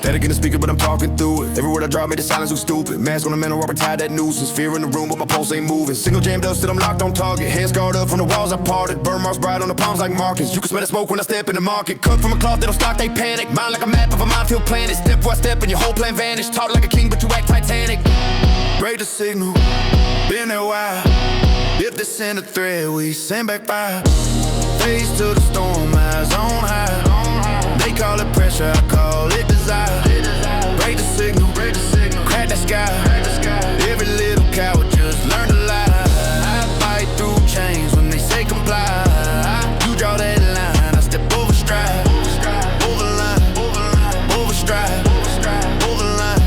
Had to get a speaker, but I'm talking through it. Every word I drop made the silence so stupid. Mask on the mental, rubber tied that nuisance. Fear in the room, but my pulse ain't moving. Single jammed up, still I'm locked on target. Hands scarred up from the walls I parted. Burn marks bright on the palms like markings. You can smell the smoke when I step in the market. Cut from a cloth, they don't stock, they panic. Mind like a map of a minefield planet. Step by step and your whole plan vanish. Talk like a king, but you act Titanic. Break the signal, been there a while. If they send a thread, we send back fire. Face to the storm, eyes on high. They call it pressure, I call it desire. Break the signal, crack the sky. Every little coward just learn to lie. I fight through chains when they say comply. You draw that line, I step over stride. Over line, over stride. Over line,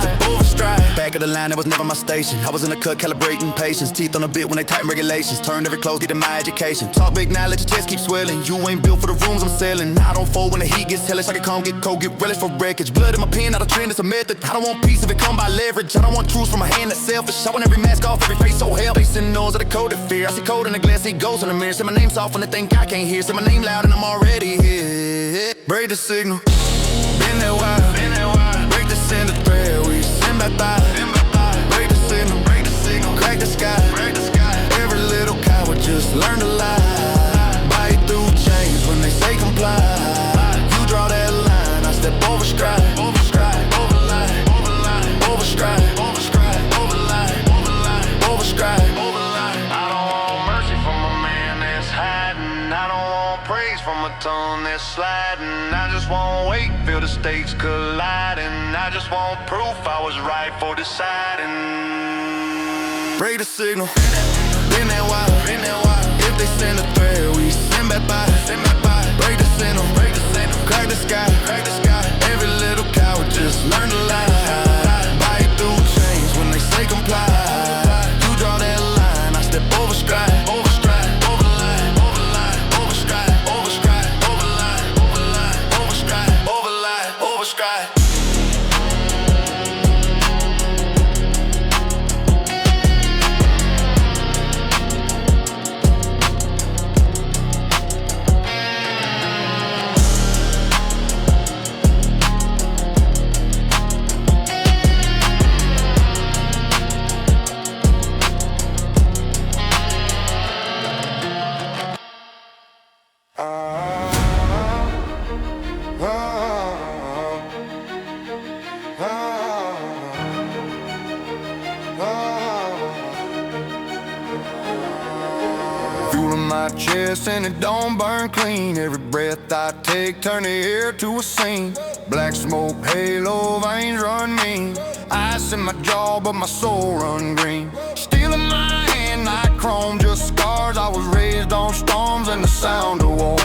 step over stride. Back of the line, that was never my station. I was in the cut, calibrating patience. Teeth on the bit when they tighten regulations. Turned every close, get in my education. Talk big now, let your chest keep swelling. You ain't built for the rooms I'm selling. I don't fold when the heat gets hellish. I can calm, get cold, get relish for wreckage. Blood in my pen, not a trend, it's a method. I don't want peace if it come by leverage. I don't want truth from my hand that's selfish. I want every mask off, every face so hell. Facing noise of the code of fear. I see cold in the glass, see ghosts in the mirror. Say my name soft when they think I can't hear. Say my name loud and I'm already here. Break the signal, been there a while. Break the center thread, we send back by. Break the signal, crack the sky. Every little coward just learn to lie. Bite through chains when they say comply. You draw that line, I step over stride. Over line, over stride. Over line, over stride. I don't want mercy from a man that's hiding. I don't want praise from a tongue that's sliding. I just want weight, feel the stakes colliding. I just want proof I was right for deciding. Break the signal, been there a while. If they send a thread, we send back by. Break the signal, crack the sky. Every little coward just learn to lie. Bite through chains when they say comply. You draw that line, I step over stride. Over line, over stride. Over line, over stride. Fueling my chest and it don't burn clean. Every breath I take turn the air to a scene. Black smoke, halo, veins run mean. Ice in my jaw but my soul run green. Steel in my hand like chrome, just scars. I was raised on storms and the sound of walls.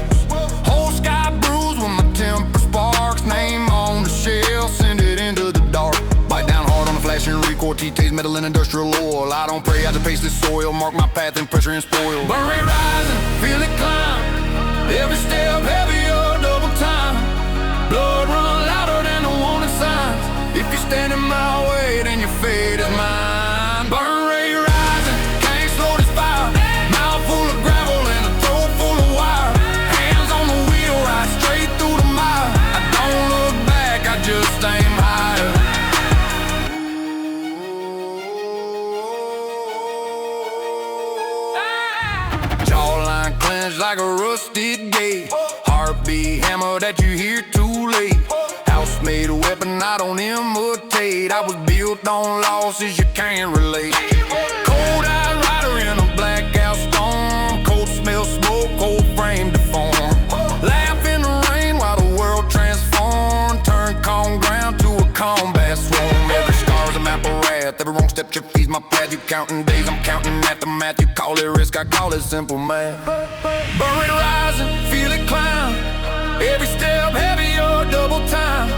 Whole sky bruised when my temper sparks. Name on the shell, send it into the dark. Bite down hard on the flashing recoil. T-Taste metal and industrial oil. I don't pray, I just pace this soil. Mark my path in pressure and spoil. Burn rate rising, feel it climb. Every step heavier, double time. Blood run louder than the warning signs. If you stand in my way, then your fate is mine. Burn rate rising, can't slow this fire. Mouth full of gravel and a throat full of wire. Hands on the wheel, right straight through the mire. I don't look back, I just aim higher. Jawline clenched like a rusted gate. Heartbeat hammer that you hear too late. House-made weapon I don't imitate. I was built on losses you can't relate. Cold-eyed rider in a blackout storm. Cold smell smoke, cold frame deform. Laugh in the rain while the world transformed. Turn calm ground to a combat swarm. Every scar's a map of wrath. Every wrong step trip feeds my path. You counting days, I'm counting at the math. You call it risk, I call it simple math. Burn rate rising, feel it climb. Every step heavier, double time.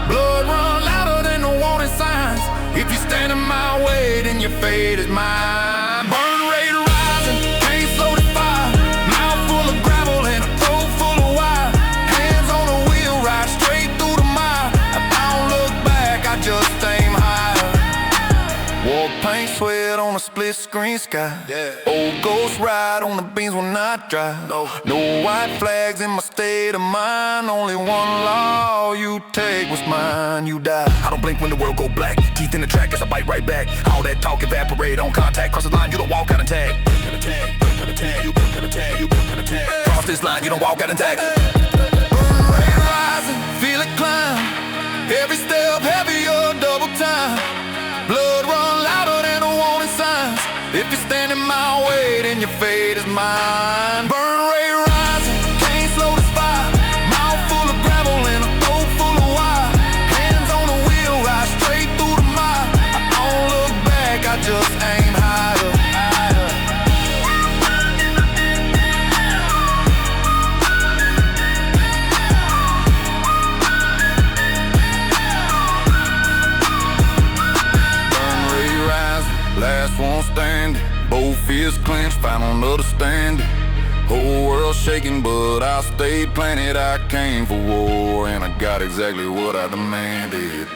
Blood run louder than the warning signs. If you stand in my way, then your fate is mine. Burn rate rising, can't slow the fire. Mouth full of gravel and a throat full of wire. Hands on the wheel, right straight through the mire. I don't look back, I just aim higher. War paint, sweat on on a split screen sky. Old ghost ride on the beams when I drive. No white flags in my state of mind. Only one law, you take what's mine, you die. I don't blink when the world go black. Teeth in the track as I bite right back. All that talk evaporate on contact. Cross the line, you don't walk out and tag. Cross this line, you don't walk out and tag. Rain rising, feel it climb. Every step heavier, double time. Blood run louder than the warning signs. If you're standing my way, then your fate is mine. Burn ray rising, can't slow this fire. Mouth full of gravel and a throat full of wire. Hands on the wheel, ride straight through the mire. I don't look back, I just aim higher. Last one standing, both fists clenched, found another standing. Whole world shaking, but I stayed planted. I came for war, and I got exactly what I demanded.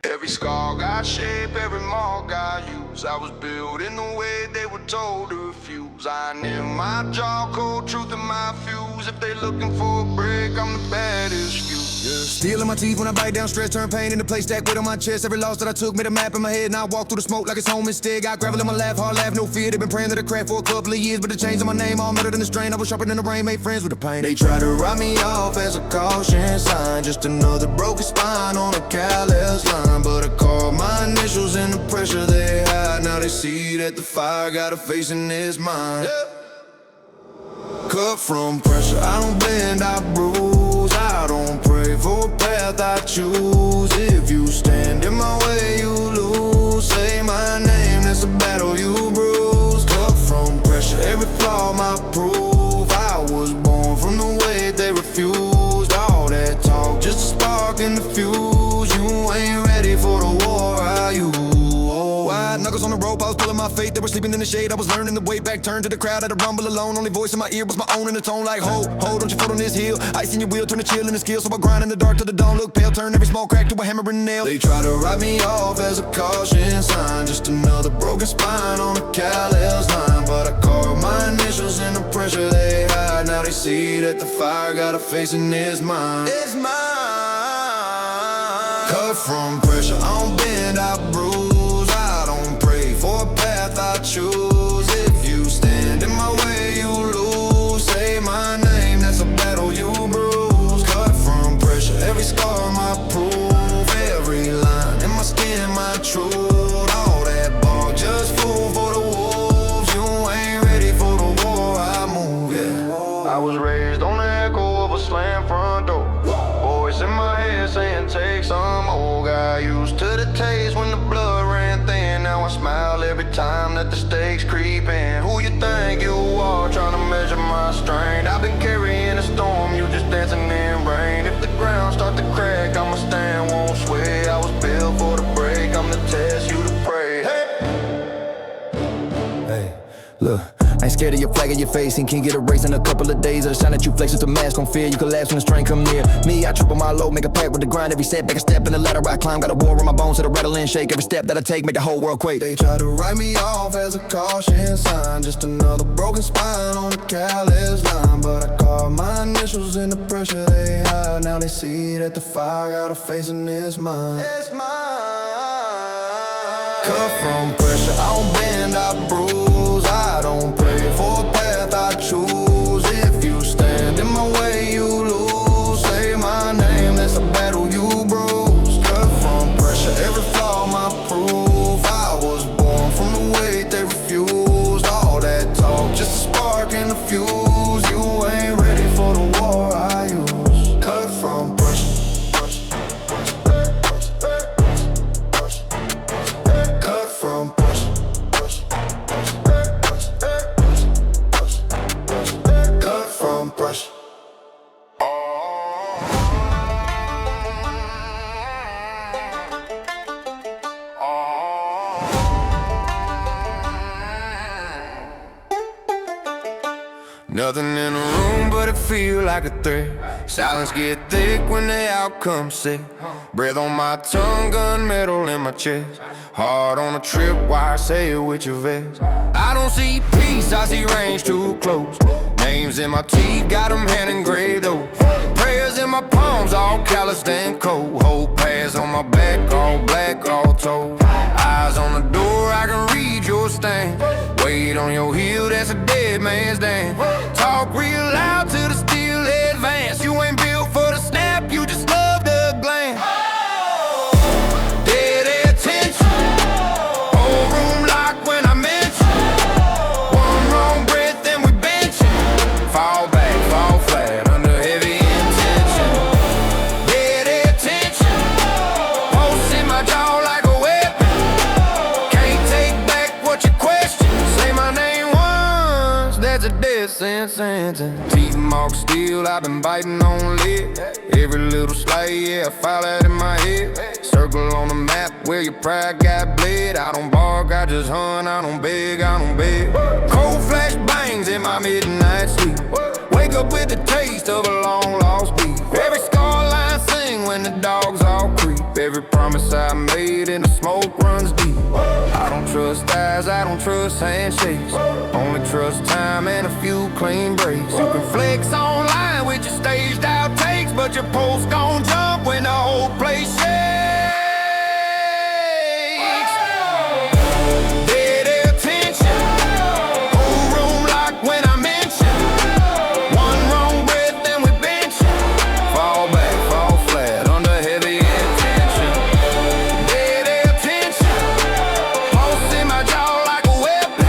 Every scar got shape, every mark got use. I was built in the way they were told to refuse. I knew my jaw, cold truth in my fuse. If they looking for a break, I'm the baddest few. Steel in my teeth when I bite down, stress turn pain into place, stack weight on my chest. Every loss that I took made a map in my head, and I walk through the smoke like it's home instead. Got gravel in my laugh, hard laugh, no fear. They been praying that I crack for a couple of years, but the change in my name all melted in the strain. I was sharper than the rain, made friends with the pain. They try to write me off as a caution sign, just another broken spine on a callous line. But I call my initials in the pressure they hide. Now they see that the fire got a face in his mind. Cut from pressure, I don't bend, I bruise. I don't pray for a path I choose. If you stand in my way, you lose. Say my name, that's a battle you bruise. Cut from pressure, every flaw my proof. I was born from the way they refused. All that talk, just a spark in the fuse. You ain't ready for the war, are you? Wide knuckles on the rope, I was pulling my fate. They were sleeping in the shade, I was learning the way back. Turned to the crowd at a rumble alone. Only voice in my ear was my own in the tone like ho, don't you foot on this hill. Ice in your wheel, turn the chill in the skill. So I grind in the dark till the dawn look pale. Turn every small crack to a hammer and nail. They try to write me off as a caution sign, just another broken spine on a callous line. But I carved my initials in the pressure they hide. Now they see that the fire got a face in his mind. It's mine. Cut from pressure, I don't bend, I bruise. For a path I choose. If you stand in my way, you lose. Say my name, that's a battle you bruise. Cut from pressure, every scar my proof. Every line in my skin, my truth. All that bark, just food for the wolves. You ain't ready for the war, I move, yeah. I was raised on the echo of a slam front door. Voice in my head saying take some more. Got used to the taste when the blood ran thin. Now I smile every time that the stakes creep in. Who you think you are, trying to measure my strength? I've been carrying a storm, you just dancing in rain. If the ground start to crack, I'ma stand, won't sway. I was built for the break, I'm the test, you to pray. Hey, look, I ain't scared of your flag in your face and can't get erased in a couple of days. Or the sign that you flex is a mask on fear. You collapse when the strain come near. Me, I triple my load, make a pact with the grind. Every setback a step in the ladder I climb. Got a war on my bones, so the rattle and shake. Every step that I take, make the whole world quake. They try to write me off as a caution sign, just another broken spine on a callous line. But I carved my initials in the pressure they hide. Now they see that the fire got a face in his mind. It's mine. Cut from pressure, I don't bend, I bruise. I don't pray for a path I choose. If you stand in my way, you lose. Say my name, that's a battle you bruise. Cut from pressure, every flaw my proof. I was born from the way they refused. All that talk, just a spark in the fuse. You ain't ready for the war I use. Cut from pressure. Cut from pressure. Nothing in the room but it feel like a threat. Silence get thick when the outcome's sick. Breath on my tongue, gunmetal in my my chest. Hard on a trip, why I say it with your vest. I don't see peace, I see range too close. Names in my teeth, got them hand engraved though. Prayers in my palms, all calloused and cold. Whole pads on my back, all black, all told. Eyes on the door, I can read your stain. Weight on your heel, that's a dead man's dance. Talk real loud to the steel advance. You ain't built for the snap, you just love the glance. Dead attention, whole room locked when I mention. One wrong breath and we benching. Fall back, fall flat, under heavy intention. Dead attention, pulse in my jaw like a weapon. Can't take back what you question. Say my name once, that's a death sentence. Teeth mark steel, I've been biting on lid. Every little slight, yeah, I file that in my head. Circle on the map where your pride got bled. I don't bark, I just hunt, I don't beg, I don't beg. Cold flash bangs in my midnight sleep. Wake up with the taste of a long lost beat. Every scar line sing when the dogs all creep. Every promise I made and the smoke runs deep. I don't trust eyes, I don't trust handshakes. Only trust time and a few clean breaks. You can flex online with your staged outtakes, but your post gon' jump when the whole place shakes. Dead attention, whole room locked when I mention. One wrong breath and we benching. Fall back, fall flat, under heavy intention. Dead attention, pulse in my jaw like a weapon.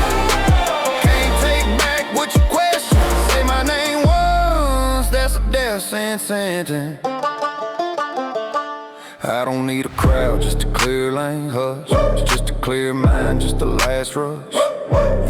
Can't take back what you question. Say my name once, that's a death sentence. I don't need a crowd just to clear lane, hush. It's just a clear mind, just the last rush.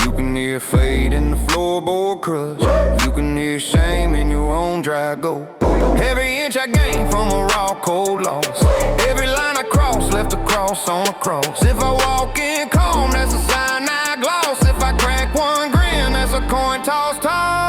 You can hear fade in the floorboard crush. You can hear shame in your own dry gold. Every inch I gained from a raw cold loss. Every line I cross left a cross on a cross. If I walk in calm, that's a sign I gloss. If I crack one grin, that's a coin toss toss.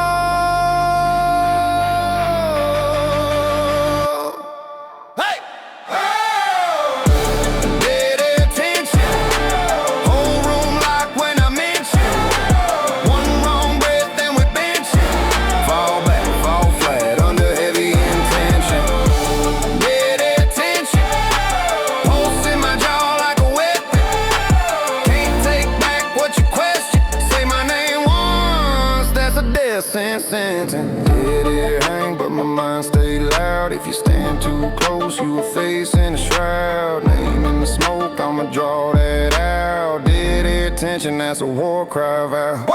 Dead air hang, but my mind stay loud. If you stand too close, you a face in a shroud. Name in the smoke, I'ma draw that out. Dead air tension, that's a war cry vow.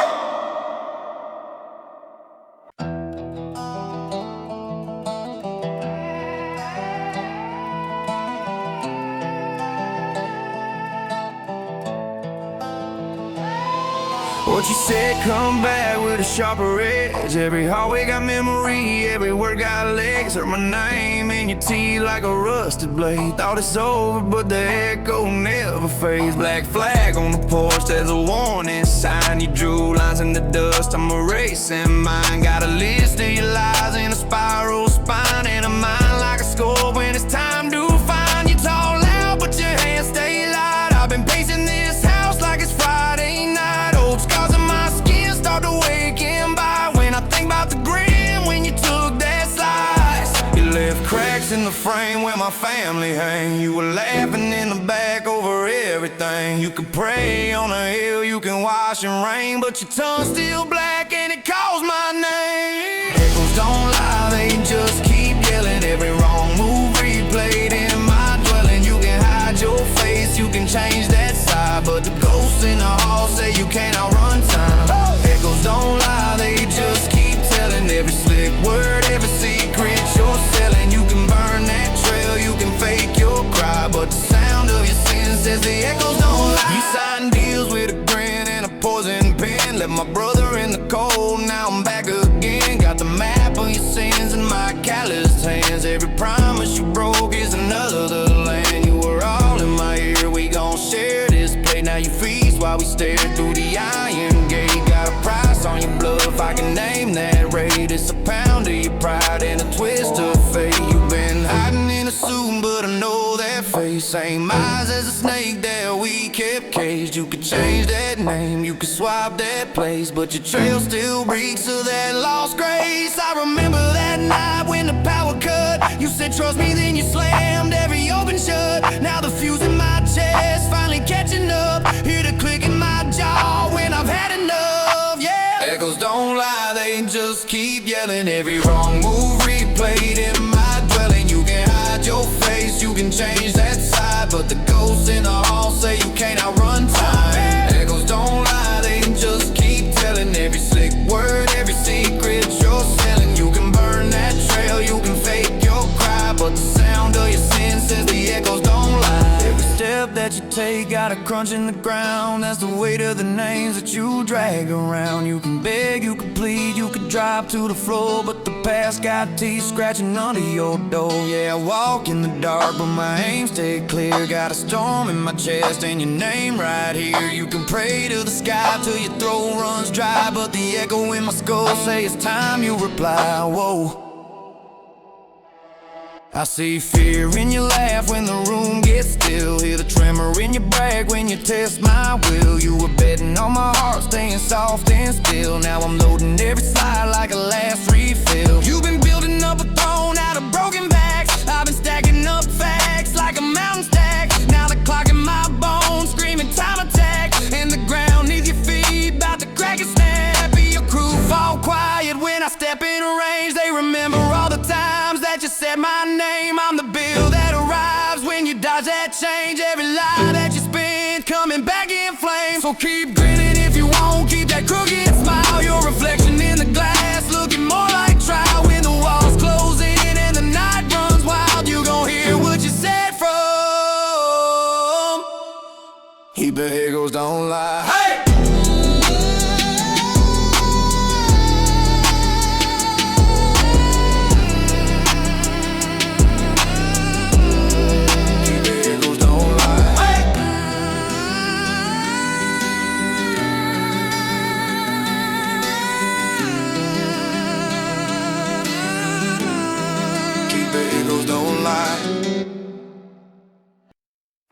What you said, come back with a sharper edge. Every hallway got memory, every word got legs. Heard my name in your teeth like a rusted blade. Thought it's over, but the echo never fades. Black flag on the porch, there's a warning sign. You drew lines in the dust, I'm erasing mine. Got a list of your lies in a spiral spine. And a mind like a score when it's time to find. You talk loud, but your hands stay light. I've been pacing this house like it's Friday night. Old scars on my skin start to waking by when I think about the grin when you took that slice. You left cracks in the frame where my family hang. You were laughing in the back over everything. You could pray on a hill, you can wash in rain, but your tongue's still black and it calls my name. Echoes don't lie, they just keep yelling. Every wrong move replayed in my dwelling. You can hide your face, you can change that side, but the ghosts in the hall say you can't outrun time. Echoes don't lie, they just keep telling. Every slick word, every secret you're selling. You can burn that trail, you can fake your cry, but the sound of your sin says the echoes don't lie. You signed deals with a grin and a poison pen. Left my brother in the cold, now I'm back again. Got the map of your sins in my calloused hands. Every promise you broke is another land. You were all in my ear, we gon' share this plate. Now you feast while we stare through the iron gate. Got a price on your blood, if I can name that rate. It's a pound of your pride and a twist of fate. You've been hiding in a suit, but I know that face. Same eyes as a snake snake that we kept caged. You could change that name, you could swap that place, but your trail still reeks of that lost grace. I remember that night when the power cut. You said trust me, then you slammed every open shut. Now the fuse in my chest finally catching up. Hear the click in my jaw when I've had enough, yeah. Echoes don't lie, they just keep yelling. Every wrong move replayed in my dwelling. You can hide your face, you can change that side, but the ghosts in the hall say you can't outrun time. Echoes don't lie, they just keep telling. Every slick word, every secret you're selling. You can burn that trail, you can fake your cry, but the sound of your sin says the echoes don't lie. Every step that you take got a crunch in the ground. That's the weight of the names that you drag around. You can beg, you can plead, you can drop to the floor, but the past got teeth scratching under your door. Yeah, I walk in the dark, but my aim stay clear. Got a storm in my chest and your name right here. You can pray to the sky till your throat runs dry, but the echo in my skull say it's time you reply. Whoa. I see fear in your laugh when the room gets still. Hear the tremor in your brag when you test my will. You were betting on my heart, staying soft and still. Now I'm loading every slide like a last refill. You've been building up a throne out of broken backs. I've been stacking up facts like a mountain stack. Now the clock in my bones screaming time attack, and the ground neath your feet about to crack and snap. Your crew fall quiet when I step in range. They remember all the times that you said my name. I'm the bill that arrives when you dodge that change. Every lie that you spin coming back in flames. So keep grinning if you won't, keep that crooked smile. Your reflection in the glass looking more like trial. When the walls close in and the night runs wild, you gon' hear what you said from. Keep the echoes don't lie. Hey!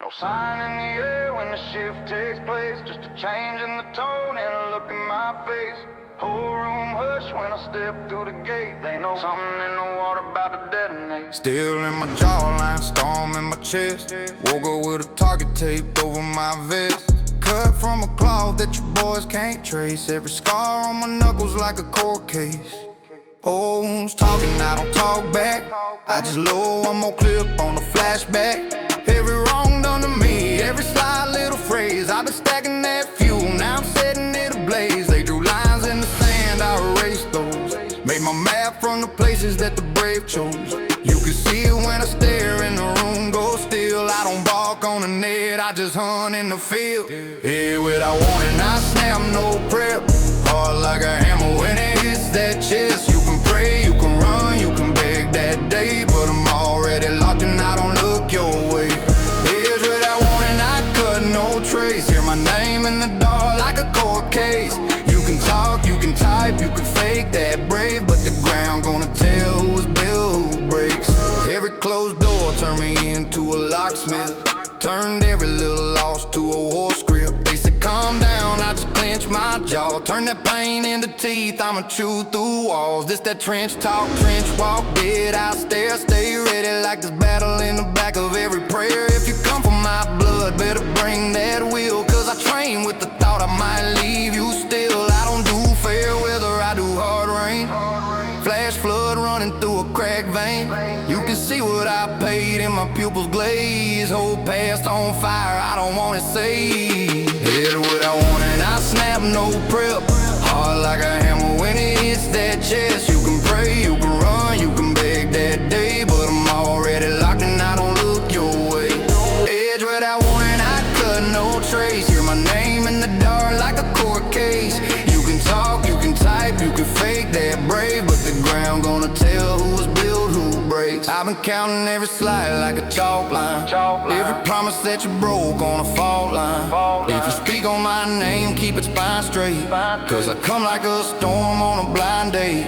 No sign in the air when the shift takes place. Just a change in the tone and a look in my face. Whole room hush when I step through the gate. They know something in the water about to detonate. Still in my jawline, storm in my chest. Woke up with a target taped over my vest. Cut from a cloth that your boys can't trace. Every scar on my knuckles like a court case. Old wounds talking, I don't talk back. I just load one more clip on the flashback. Every wrong done to me, every sly little phrase. I've been stacking that fuel, now I'm setting it ablaze. They drew lines in the sand, I erased those. Made my map from the places that the brave chose. You can see it when I stare and the room goes still. I don't bark on the net, I just hunt in the field. Yeah, without warning, I snap, no prep. Hard like a hammer when it hits that chest. You can pray, you can run, you can beg that day, but I'm already locked and I don't look your way. Here's without warning, I cut no trace. Hear my name in the dark like a court case. You can talk, you can type, you can fake that brave, but the ground gonna tell who was built, who breaks. Every closed door turned me into a locksmith. Turned every little loss to a war script. They said calm down, I just clench my jaw. Turn that pain into teeth, I'ma chew through walls. This that trench talk, trench walk, dead out stare. Stay ready like there's battle in the back of every prayer. If you come for my blood, better bring that will. Cause I train with the thought I might leave you still. I don't do fair weather, I do hard rain. Flash flood running through a cracked vein. You can see what I paid in my pupils glaze. Whole past on fire, I don't want it saved. Hit what I want and I snap, no prep. Hard like a hammer when it hits that chest. You can pray, you can run, you can beg that day, but I'm already locked and I don't look your way. Edge what I want and I cut no trace. Hear my name in the dark like a court case. You can talk, you can type, you can fake that brave, but the ground gonna tell who was built, who breaks. I've been counting every slide like a chalk line. Every promise that you broke on a fault line. If you speak on my name, keep it spine straight. Cause I come like a storm on a blind day.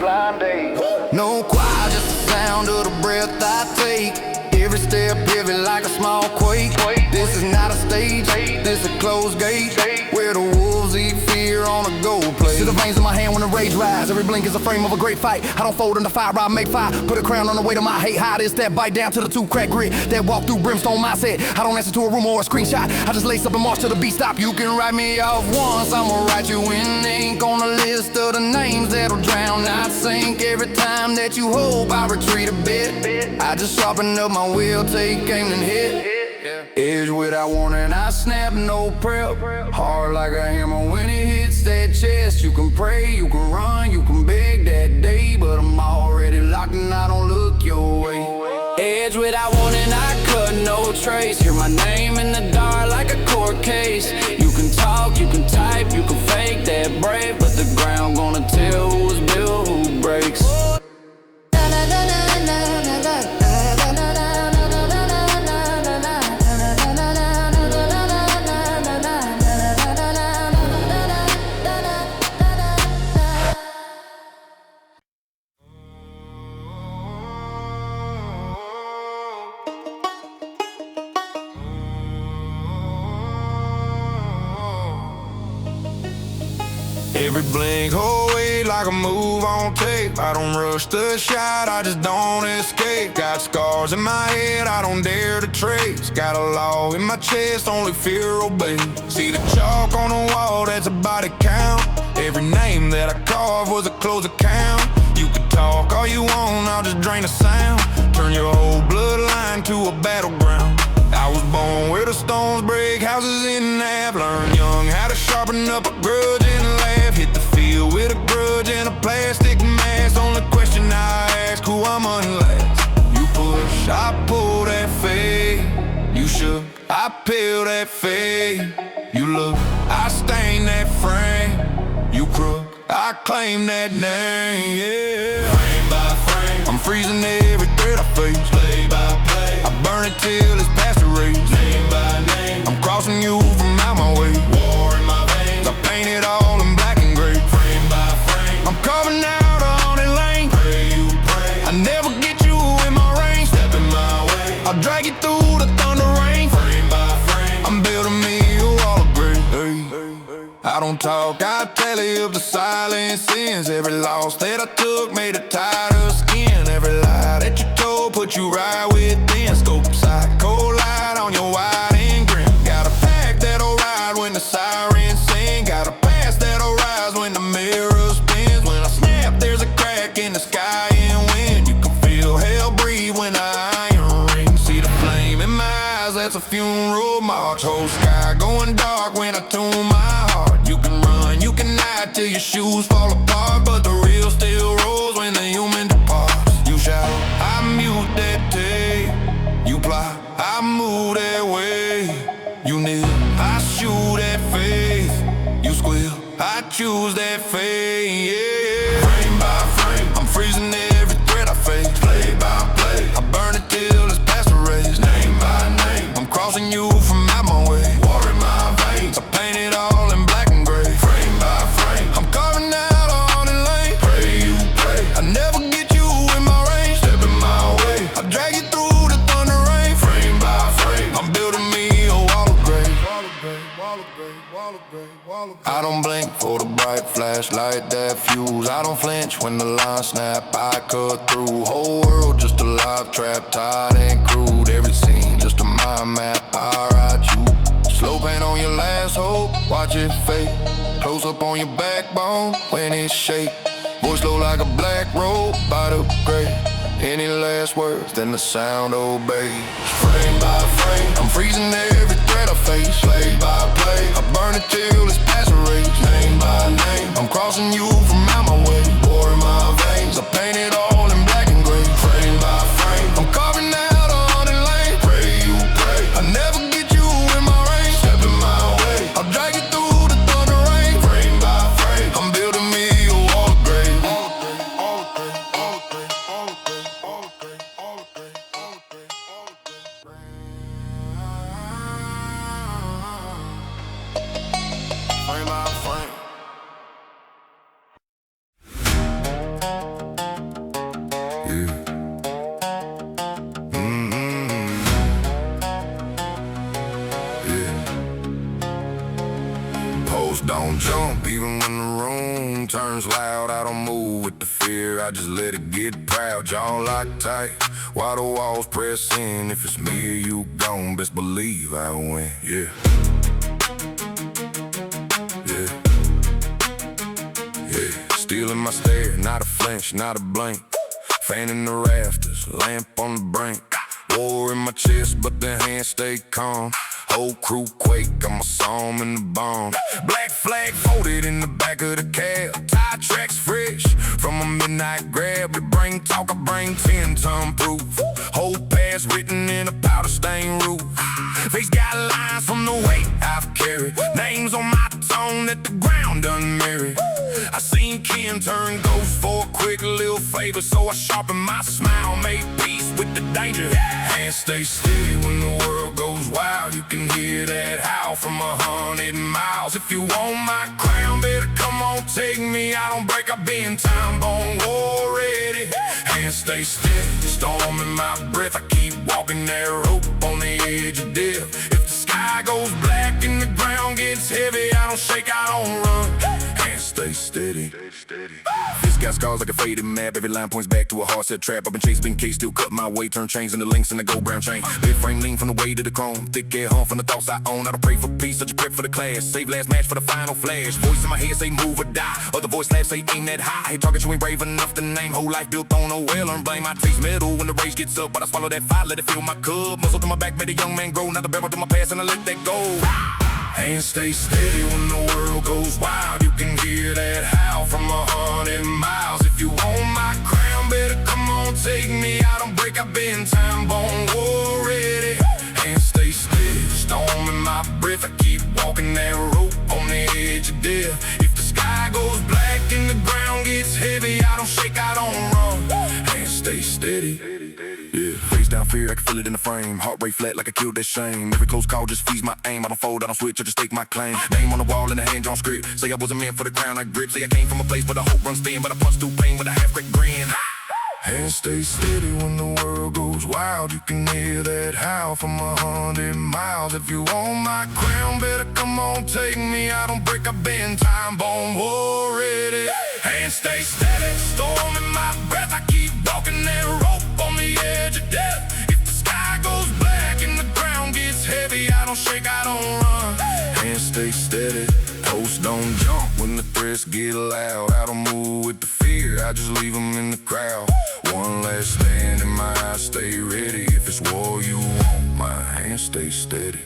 No choir, just the sound of the breath I take. Every every step pivot like a small quake. This is not a stage, this a closed gate, where the wolves eat fear on a gold plate. See the veins in my hand when the rage rise. Every blink is a frame of a great fight. I don't fold under fire, I make fire. Put a crown on the weight of my hate. Hide is that bite down to the two-crack grit, that walk through brimstone mindset. I don't answer to a rumor or a screenshot. I just lace up and march to the beat stop. You can write me off once, I'ma write you in ink on a list of the names that'll drown, not sink. Every time that you hope, I retreat a bit. I just sharpen up my wheel, take aim and hit. Edge without warning, I snap, no prep. Hard like a hammer when it hits that chest. You can pray, you can run, you can beg that day, but I'm already locked and I don't look your way. Edge without warning, I cut no trace. Hear my name in the dark like a court case. You can talk, you can type, you can fake that brave, but the ground gonna tell who was built, who breaks. Every blink, whole way like a move on tape. I don't rush the shot, I just don't escape. Got scars in my head, I don't dare to trace. Got a law in my chest, only fear obey. See the chalk on the wall, that's a body count. Every name that I carved was a close account. You can talk all you want, I'll just drain the sound. Turn your whole bloodline to a battleground. I was born where the stones break houses in half. Learned young how to sharpen up a grudge and laugh. Hit the field with a grudge and a plastic mask. Only question I ask, who I'm unlast. You push, I pull that fade. You shook, I peel that fade. You look, I stain that frame. You crook, I claim that name, yeah. Frame by frame, I'm freezing every thread I face. Play by play, I burn it till it's past the race. Name by name, I'm crossing you from out my way. War in my veins, I paint it all in black and gray. Frame by frame, I'm carving out a haunted lane. Pray you pray, I never get you in my range. Step in my way, I'll drag you through the thunder rain. Frame by frame, I'm building me a wall of gray. I don't talk, I tally up the silent sins. Every loss that I took made a tighter skin. Every lie that you told put you right within. Scope psycho light on your wide and grin. Got a pack that'll ride when the sirens sing. Got a past that'll rise when the mirror spins. When I snap, there's a crack in the sky and wind. You can feel hell breathe when the iron rings. See the flame in my eyes, that's a funeral march. Whole sky going dark when I tune my heart. You can run, you can hide till your shoes fall apart, but the real still rolls when the human departs. You shout, I mute that tape. You plot, I move that way. You kneel, I shoot that faith. You squeal, I choose that fate, yeah. Frame by frame, I'm freezing every thread I face. Play by play, I burn it till it's past the race. Name by name, I'm crossing you from out my way. War in my veins, I paint it all in black and gray. Frame by frame, I'm carving out a haunted lane. Pray you pray, I never get you in my range. Step in my way, I drag you through the thunder rain. Frame by frame, I'm building me a wall of gray. I don't blink for the bright flashlight that fuse. I don't flinch when the line snap, I cut through. Whole world just a live trap, tied and crude. Every scene just a mind map, I write you. Slow paint on your last hope, watch it fade. Close up on your backbone when it shake. Voice low like a black robe by the grave. Any last words, then the sound obeys. Frame by frame, I'm freezing every thread I face. Play by play, I burn it till it's past the race. Name by name, I'm crossing you from out my way. War in my veins, I paint it all in black and gray. Frame by frame, I'm carving out a haunted lane. Pray you pray, I never get you in my range. Step in my way, I'll drag you through the thunder rain. Frame by frame, I'm building me a wall of gray. Toes don't jump even when the room turns loud. I don't move with the fear, I just let it get proud. Jaw locked tight while the walls press in. If it's me or you gone, best believe I win. Yeah. Yeah. Yeah. Still in my stare, not a flinch, not a blink. Fan in the rafters, lamp on the brink. War in my chest, but the hands stay calm. Whole crew quake, I'm a psalm in the bomb. Black flag folded in the back of the cab. Tire tracks fresh from a midnight grab. The brain talk, I bring 10-ton proof. Whole past written in a powder stain roof. Face got lines from the weight I've carried. Names on my tongue that the ground done married. I seen Ken turn ghost for a quick little favor, so I sharpened my smile, made peace with the danger. Hands stay steady when the world goes wild. You can hear that howl from 100 miles. If you want my crown, better come on, take me. I don't break, I've been time-born, war ready. Hands stay steady, storm in my breath. I keep walking that rope on the edge of death. If the sky goes black and the ground gets heavy, I don't shake, I don't run. Hands stay steady. This got scars like a faded map. Every line points back to a hard-set trap. I've been chased, been cased, still cut my way. Turn chains into links in the gold brown chain. Big frame lean from the way to the chrome. Thick air hum from the thoughts I own. I don't pray for peace, such a prep for the class. Save last match for the final flash. Voice in my head say move or die. Other voice laughs say aim that high. Hate target you ain't brave enough to name. Whole life built on a well-earned blame. I taste metal when the rage gets up, but I swallow that fire, let it fill my cup. Muscle to my back, made a young man grow. Not a barrel to my past and I let that go. Hands stay steady when the world goes wild. You can hear that howl from 100 miles. If you want my crown, better come on, take me. I don't break, I've been time-born, war ready. Hands stay steady, storm in my breath. I keep walking that rope on the edge of death. If the sky goes black and the ground gets heavy, I don't shake, I don't run. Hands stay steady. Yeah, face down fear, I can feel it in the frame. Heart rate flat like I killed that shame. Every close call just feeds my aim. I don't fold, I don't switch, I just take my claim. Name on the wall and a hand drawn script. Say I wasn't meant for the crown I grip. Say I came from a place where the hope runs thin, but I punch through pain with a half-cracked grin. Hands stay steady when the world goes wild. You can hear that howl from 100 miles. If you want my crown, better come on, take me. I don't break, I've been time-born, war ready. Hands stay steady, storm in my breath. I keep walking that rope on the edge of death. If the sky goes black and the ground gets heavy, I don't shake, I don't run. Hands stay steady, posts don't jump when the threats get loud. I don't move with the fear, I just leave them in the crowd. One last stand in my eyes, stay ready. If it's war you want, my hands stay steady.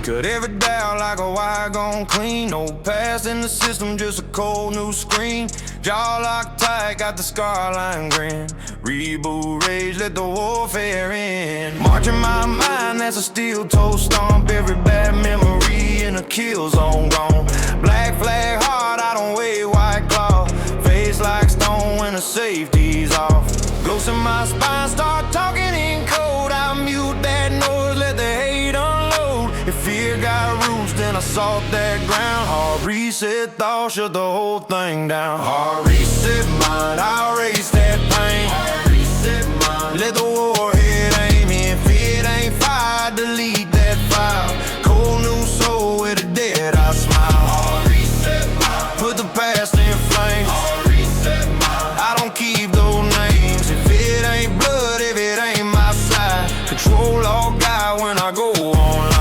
Cut every dial like a wire gone clean. No past in the system, just a cold new screen. Jaw locked tight, got the scarline grin. Reboot rage, let the warfare in. Marching my mind, that's a steel toe stomp. Every bad memory in a kill zone gone. Black flag hard, I don't weigh white claw. Face like stone when the safety's off. Ghosts in my spine, start talking in code. I mute that noise, let the hate unload. If fear got roots, then I sought that ground. Hard reset thought, shut the whole thing down. Hard reset mind, I'll erase that pain. Hard reset mind, let the warhead aim. If it ain't fire, delete that file. Cold new soul with a dead eye smile. Hard reset mind, put the past in flames. Hard reset mind, I don't keep those names. If it ain't blood, if it ain't my side. Control all guy when I go online.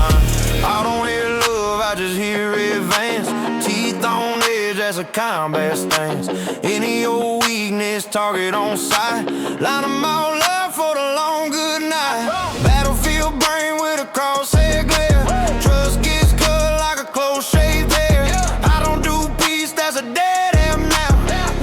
I don't hear love, I just hear advance. Teeth on edge, that's a combat stance. Any old weakness, target on sight. Line them all up for the long good night. Battlefield brain with a crosshair glare. Trust gets cut like a close shave there. I don't do peace, that's a dead end now.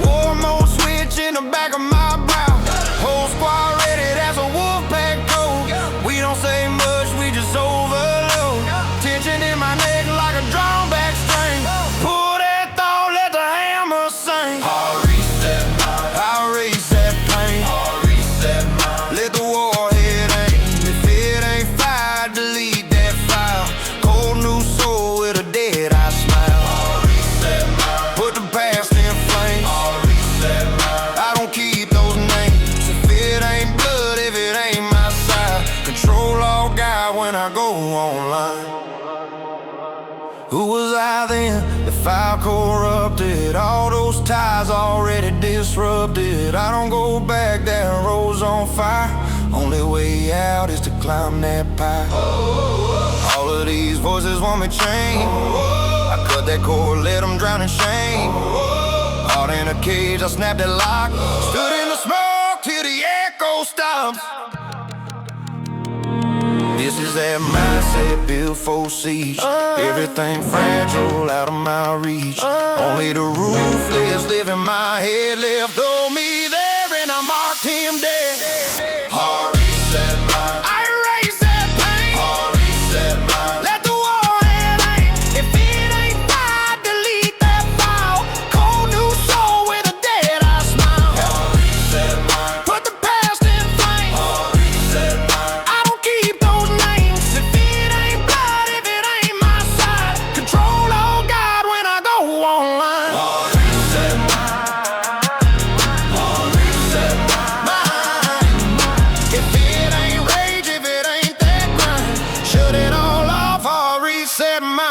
War mode switch in the back of my brow. Whole squad ready, that's a wolf pack code. We don't say much, we just overload. Tension in my neck like a drawn back string. Pull that thought, let the hammer sing. Hard reset, I'll erase that pain. Hard reset. Who was I then? The fire corrupted, all those ties already disrupted. I don't go back, that road's on fire. Only way out is to climb that pie. All of these voices want me chained. I cut that cord, let them drown in shame. Heart in a cage, I snapped that lock. Stood in the smoke till the echo stops. This is that mindset built for siege. Everything fragile, out of my reach. Only the ruthless live in my head. Left on me there and I marked him dead. Hard reset mine. I erase that pain. Hard reset mine. Let the war head aim. If it ain't died, delete that file. Cold new soul with a dead eye smile. Hard reset mine. Put the past in flames. Hard reset mine. I don't keep those names. If it ain't blood, if it ain't my side. Control all God when I go online. Hard reset mine. Hard reset mine. If it ain't rage, if it ain't that grind, shut it all off, I'll reset mine.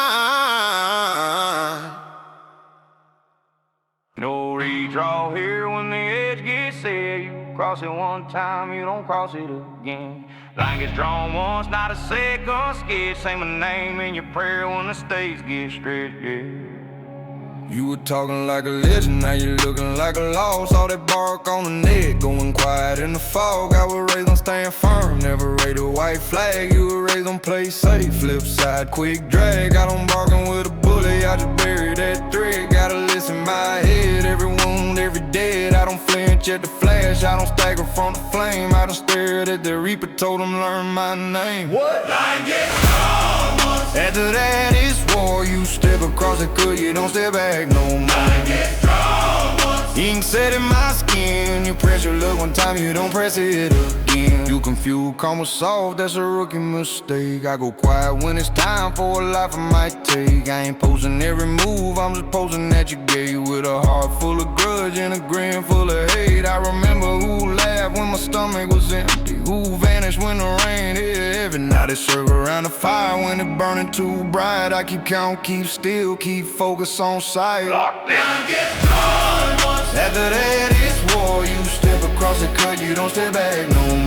No redraw here when the edge gets set. You cross it one time, you don't cross it again. Line gets drawn once, not a second sketch. Say my name in your prayer when the stakes get stretched, yeah. You were talking like a legend, now you looking like a loss. All that bark on the neck, going quiet in the fog. I was raised on staying firm, never rated a white flag. You were raised on play safe, flip side, quick drag. Got on barking with a bullet, I just buried that thread. Got a list in my head, every wound, every dead. I don't flinch at the flash, I don't stagger from the flame. I done stared at the reaper, told him learn my name. What? Line get strong once. After that it's war, you step across it good, you don't step back no more. Line get strong once. Ink set in my skin, you press your luck one time, you don't press it again. You confuse calm with soft, that's a rookie mistake. I go quiet when it's time for a life I might take. I ain't posing every move, I'm just posing at your gate. With a heart full of grudge and a grin full of hate. I remember who laughed when my stomach was empty, who vanished when the rain hit heavy. Now they circle around the fire when it burning too bright. I keep count, keep still, keep focus on sight. Locked in. After that it's war, you step across the cut, you don't step back no more.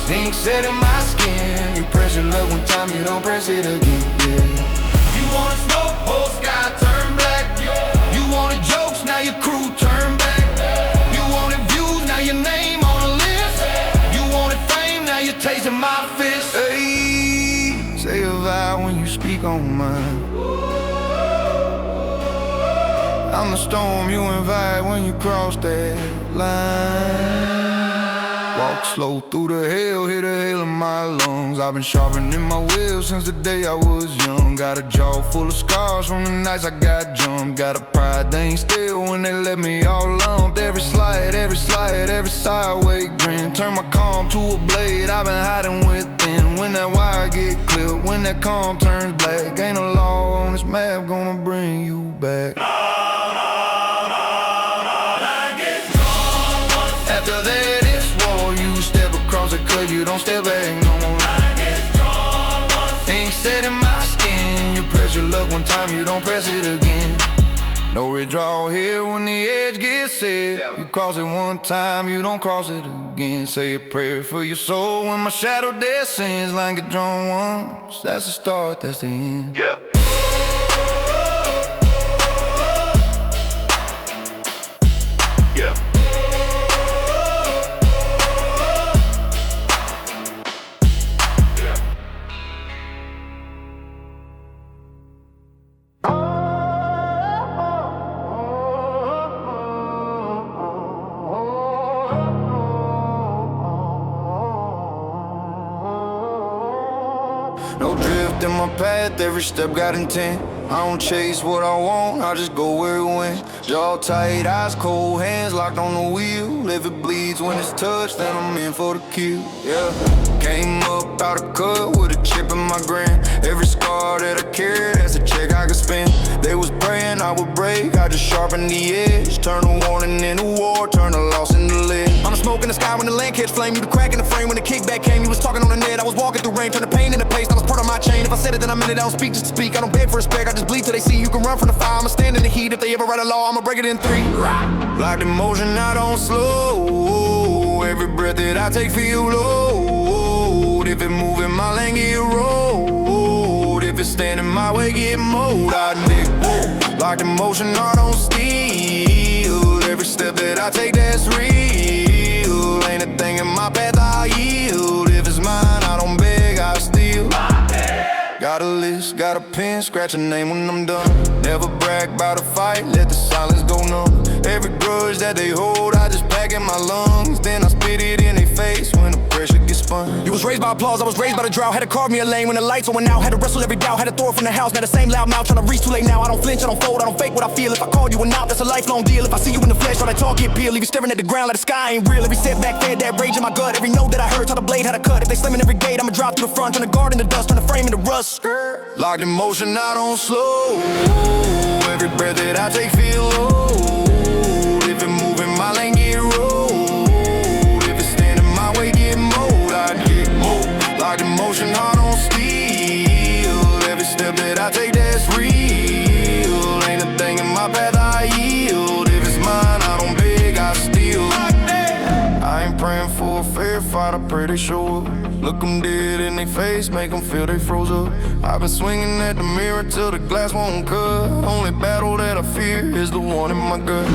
Ink set in my skin, you press your luck one time, you don't press it again, yeah. You wanna smoke, whole sky turn black. You wanted jokes, now your crew turn back. You wanted views, now your name on the list. You wanted fame, now you're tasting my fist. Hey, say a vow when you speak on mine. I'm the storm you invite when you cross that line. Walk slow through the hell, hear the hail in my lungs. I've been sharpening my wheel since the day I was young. Got a jaw full of scars from the nights I got jumped. Got a pride they ain't still when they let me all lumped. Every slide, every sideways grin. Turn my calm to a blade, I've been hiding within. When that wire get clipped, when that calm turns black. Ain't a law on this map gonna bring you back. After that it's war, you step across the cut, you don't step back no more. Ink set in my skin, you press your luck one time, you don't press it again. No withdrawal here when the edge gets set. You cross it one time, you don't cross it again. Say a prayer for your soul when my shadow descends. Line get drawn once, that's the start, that's the end. Yeah. Yeah. No drift in my path, every step got intent. I don't chase what I want, I just go where it went. Jaw tight, eyes cold, hands locked on the wheel. If it bleeds when it's touched, then I'm in for the kill, yeah. Came up out of cut with a chip in my grin. Every scar that I carry, that's a check I could spend. They was praying I would break, I just sharpened the edge. Turn a warning into war, turn a loss into lead. I'm the smoke in the sky when the land catch flame. You the crack in the frame when the kickback came. You was talking on the net, I was walking through rain. Turn the pain into pace, that was part of my chain. if I said it, then I meant it, I don't speak just to speak. I don't beg for respect, I just bleed till they see you can run from the fire. I'ma stand in the heat, if they ever write a law, I'ma break it in 3. Like the motion, I don't slow. Every breath that I take feel load. If it move in my lane, get rolled. If it's standing my way, get mowed. I dig. Like the motion, I don't steal. Every step that I take, that's real. Ain't a thing in my path I yield. If it's mine, I don't beg, I steal. Got a list, got a pen, scratch a name when I'm done. Never brag about a fight, let the silence go numb. Every grudge that they hold, I just pack in my lungs. Then I spit it in their face when the pressure gets spun. You was raised by applause, I was raised by the drought. Had to carve me a lane when the lights went out. Had to wrestle every doubt, had to throw it from the house. Now the same loud mouth, tryna reach too late now. I don't flinch, I don't fold, I don't fake what I feel. If I call you an out, that's a lifelong deal. If I see you in the flesh, all that talk get peeled. Leave you staring at the ground like the sky ain't real. Every setback fed that rage in my gut. Every note that I heard taught the blade how to cut. If they slamming every gate, I'ma drop through the front. Tryna guard in the dust, turn the frame into rust. Locked in motion, I don't slow. Every breath that I take feel load. If it move in my lane, get rolled. If it's standing my way, get mowed. I get mowed. Locked in motion, I don't steal. Every step that I take, that's real. Ain't a thing in my path I yield. If it's mine, I don't beg, I steal. I ain't praying for a fair fight, I pray they show up. Look them dead in their face, make them feel they froze up. I've been swinging at the mirror till the glass won't cut. Only battle that I fear is the one in my gut.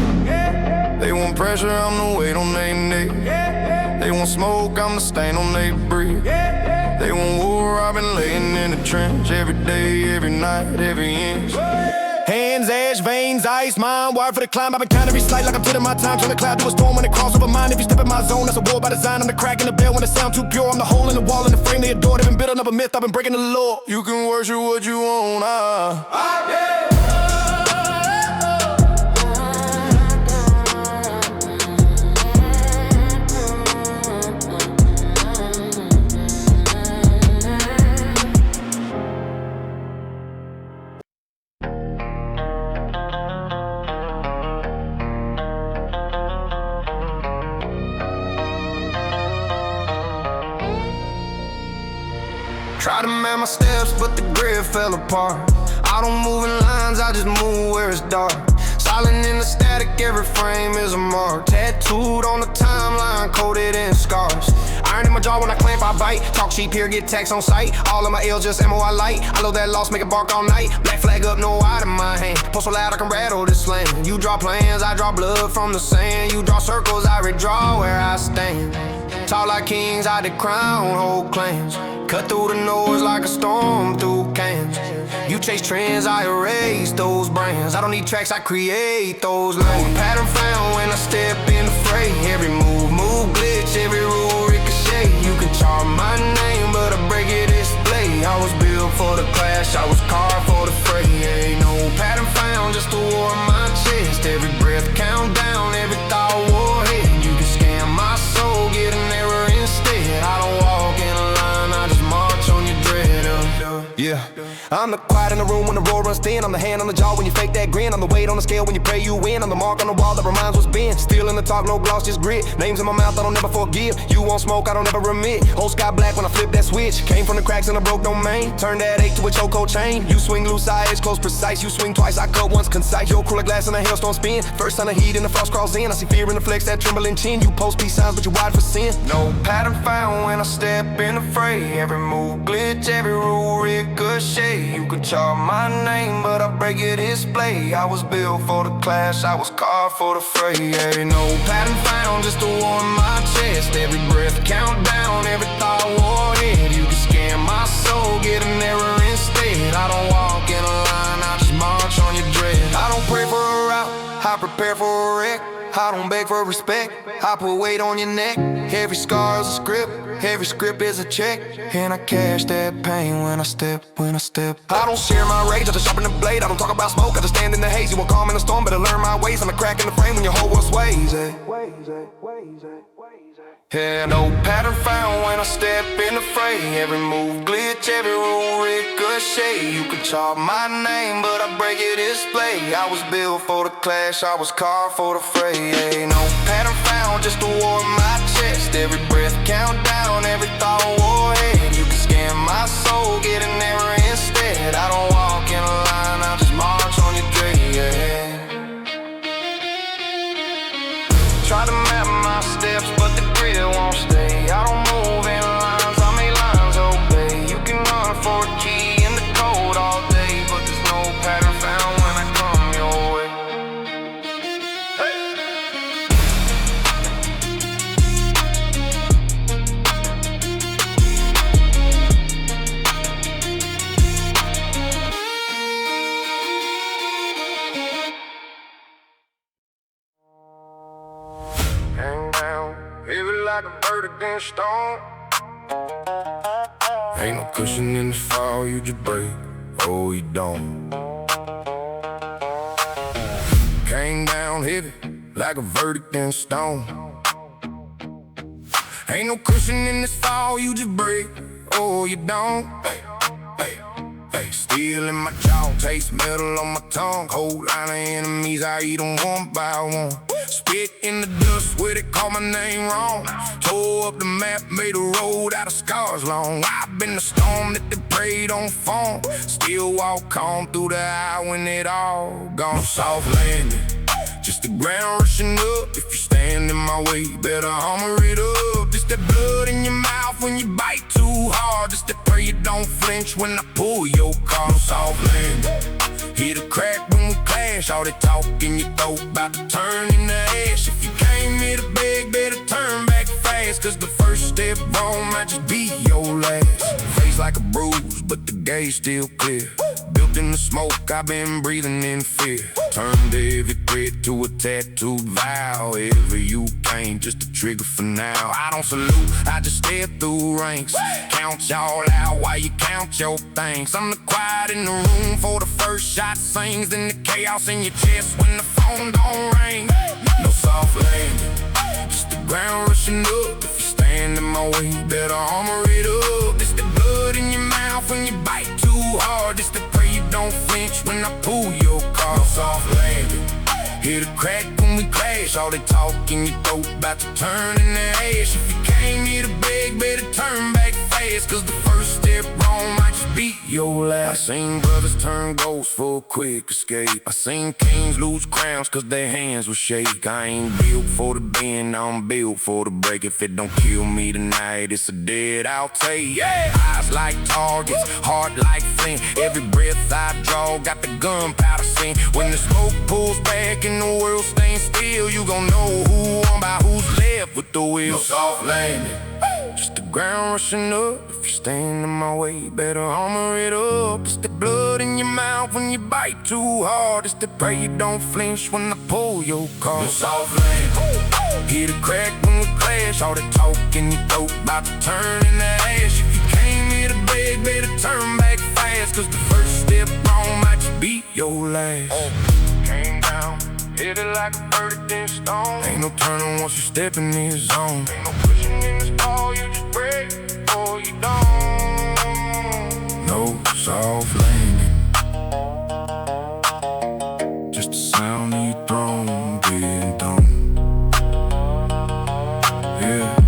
They want pressure, I'm the weight on their neck. They want smoke, I'm the stain on their breath. They want war, I've been laying in the trench. Every day, every night, every inch. Hands, edge, veins, ice, mind, wired for the climb. I've been counting every slight like I'm taking my time. Turn the cloud to a storm when it crosses over mine. If you step in my zone, that's a war by design. I'm the crack in the bell when it sound too pure. I'm the hole in the wall in the frame they adore. They've been building up a myth, I've been breaking the law. You can worship what you want, Try to map my steps, but the grid fell apart. I don't move in lines, I just move where it's dark. Silent in the static, every frame is a mark. Tattooed on the timeline, coated in scars. Iron in my jaw when I clamp, I bite. Talk cheap here, get tax on sight. All of my L's just ammo I light. I load that loss, make it bark all night. Black flag up, no wide in my hand. Pull so loud I can rattle this land. You draw plans, I draw blood from the sand. You draw circles, I redraw where I stand. Tall like kings, I did crown whole clans. Cut through the noise like a storm through cans. You chase trends, I erase those brands. I don't need tracks, I create those lanes. Pattern found when I step in the fray. Every move, glitch, every rule ricochet. You can chart my name, but I break it display. I was built for the clash, I was carved for the fray. Ain't no pattern found, just a war in my chest. Every breath count down, every thought warhead. You can scan my soul, get an error instead. I don't walk in a line, I just march on your dread. Yeah, I'm the quiet in the room when the roar runs thin. I'm the hand on the jaw when you fake that grin. I'm the weight on the scale when you pray you win. I'm the mark on the wall that reminds what's been. Still in the talk, no gloss, just grit. Names in my mouth, I don't never forgive. You won't smoke, I don't ever remit. Whole sky black when I flip that switch. Came from the cracks in a broke domain. Turn that 8 to a chokehold chain. You swing loose, I edge close, precise. You swing twice, I cut once, concise. Your crew like glass in a hailstorm spin. First sign of heat and the frost crawls in. I see fear in the flex, that trembling chin. You post peace signs, but you wide for sin. No pattern found when I step in the fray. Every move glitch, every rule ricochet. You could chart my name, but I break it display. I was built for the clash, I was carved for the fray. Ain't no pattern found, just a war in my chest. Every breath count down, every thought warhead. You can scan my soul, get an error instead. I don't walk in a line, I just march on your dread. I don't pray for a route, I prepare for a wreck. I don't beg for respect, I put weight on your neck. Every scar is a script, every script is a check. And I cash that pain when I step. I don't share my rage, I just sharpen the blade. I don't talk about smoke, I just stand in the haze. You won't calm in the storm, better learn my ways. I'm a crack in the frame when your whole world sways. Yeah, no pattern found when I step in the fray. Every move glitch, every rule ricochet. You could chart my name, but I break it display. I was built for the clash, I was carved for the fray. Ain't no pattern found, just a war in my chest. Every breath count down, every thought warhead. You can scan my soul, get an error in like a verdict in stone. Ain't no cushion in the fall, you just break, oh you don't. Came down heavy like a verdict in stone. Ain't no cushion in this fall, you just break, oh you don't. Hey, steel in my jaw, taste metal on my tongue. Whole line of enemies, I eat them one by one. Spit in the dust with it, call my name wrong. Tore up the map, made a road out of scars long. I've been the storm that they prayed on phone. Still walk calm through the eye when it all gone. Soft landing, just the ground rushing up. If you stand in my way, better armor it up. Just that blood in your mouth when you bite too hard. Just that pray you don't flinch when I pull your car. Soft landing, hit a crack when we clash. All that talk in your throat about to turn into ash. If you came here to beg, better turn back fast. Cause the first step wrong might just be your last. Face like a bruise, but the gauge still clear. Built in the smoke, I've been breathing in fear. Turned every threat to a tattooed vow. Ever you came, just a trigger for now. I don't salute, I just step through ranks. Count y'all out while you count your thanks. I'm the quiet in the room for the first shot sings. Then the chaos in your chest when the phone don't ring. No soft landing, just the ground rushing up. If you stand in my way, better armor it up. It's the blood in your mouth when you bite too hard. It's the pray you don't flinch when I pull your car. No soft landing, hit a crack when we clash. All they talk in your throat about to turn into ash. If you came here to beg, better turn back fast. Cause the first step wrong might just be your last. I seen brothers turn ghosts for a quick escape. I seen kings lose crowns cause their hands were shake. I ain't built for the bend, I'm built for the break. If it don't kill me tonight, it's a dead I'll take. Yeah. Eyes like targets, heart like flint. Every breath I draw got the gunpowder scene. When the smoke pulls back and the world stays still, you gon' know who won by who's left with the wheel. No soft landing, just the ground rushing up. If you stand in my way, better armor it up. It's the blood in your mouth when you bite too hard. It's the pray you don't flinch when I pull your car. No soft landing, hit a crack when we clash. All the talk in your throat about to turn into ash. If you came here to beg, better turn back fast. Cause the first step wrong might just be your last. Came down, hit it like a verdict in stone. Ain't no turning once you step in this zone. Ain't no pushing in this ball, you just break or you don't. No soft landing, just the sound of your throne being thrown. Yeah.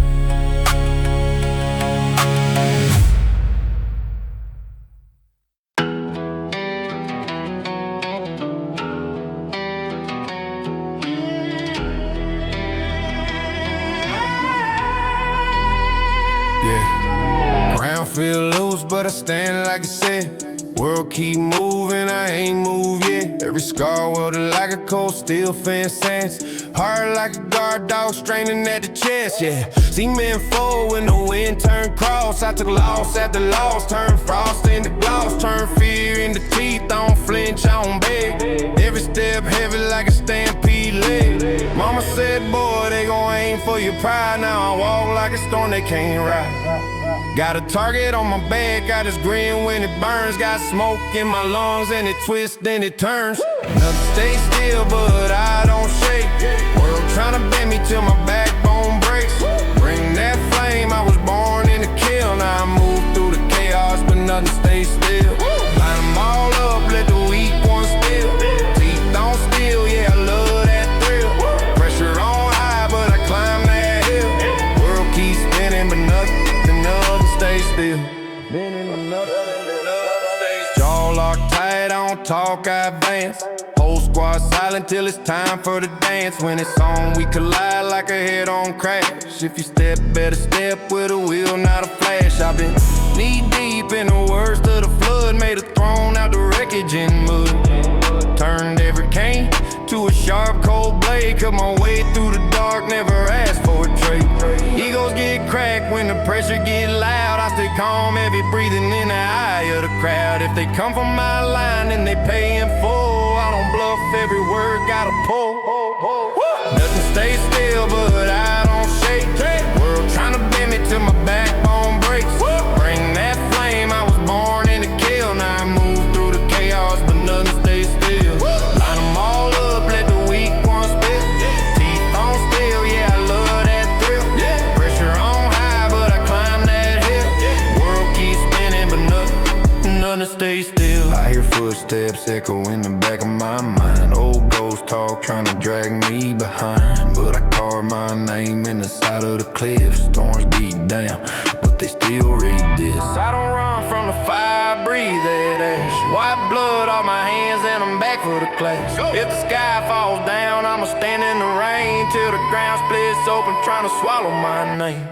Ground feel loose, but I stand like I said. World keep moving, I ain't moved yet. Every scar welded like a cold steel fence sense. Hard like a guard dog straining at the chest, yeah. See men fold when the wind turned cross. I took loss after loss, turned frost into gloss. Turned fear into teeth, I don't flinch, I don't beg. Every step heavy like a stampede leg. Mama said, boy, they gon' aim for your pride. Now I walk like a storm they can't ride. Got a target on my back, got this grin when it burns. Got smoke in my lungs and it twists, then it turns. Nothing stays still, but I don't shake. World tryna bend me till my backbone breaks. Bring that flame, I was born in the kill. Now I move through the chaos, but nothing stays still. Line them all up, let the weak ones steal. Teeth don't steal, yeah, I love that thrill. Pressure on high, but I climb that hill. World keeps spinning, but nothing stay still. Jaw locked tight, I don't talk, I advance. Whole squad silent till it's time for the dance. When it's on, we collide like a head-on crash. If you step, better step with a wheel, not a flash. I've been knee-deep in the worst of the flood. Made a throne out the wreckage in mud. Turned every cane to a sharp, cold blade. Cut my way through the dark, never asked for a trade. Egos get cracked when the pressure get loud. I stay calm, heavy breathing in the eye of the crowd. If they come from my line, then they pay in full. I don't bluff, every word got a pull. Nothing stays still, but I don't shake. World learn to stay still. I hear footsteps echo in the back of my mind. Old ghost talk trying to drag me behind. But I carve my name in the side of the cliff. Storms beat down, but they still read this. I don't run from the fire, breathe that ash. White blood on my hands and I'm back for the class. If the sky falls down, I'ma stand in the rain till the ground splits open, trying to swallow my name.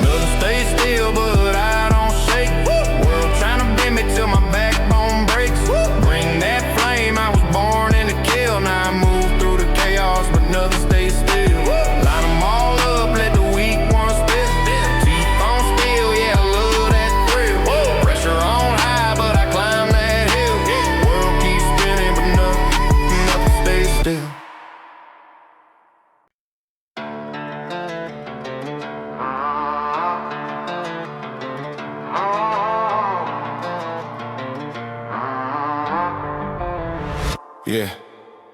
Doesn't stay still, but I don't shake. World trying to bend me till my backbone breaks. Bring that flame, I was born in the kill. Now I move through the chaos, but nothing stays still. Line them all up, let the weak ones spit. Teeth on steel, yeah, I love that thrill. Pressure on high, but I climb that hill. World keeps spinning, but nothing stays still. Yeah,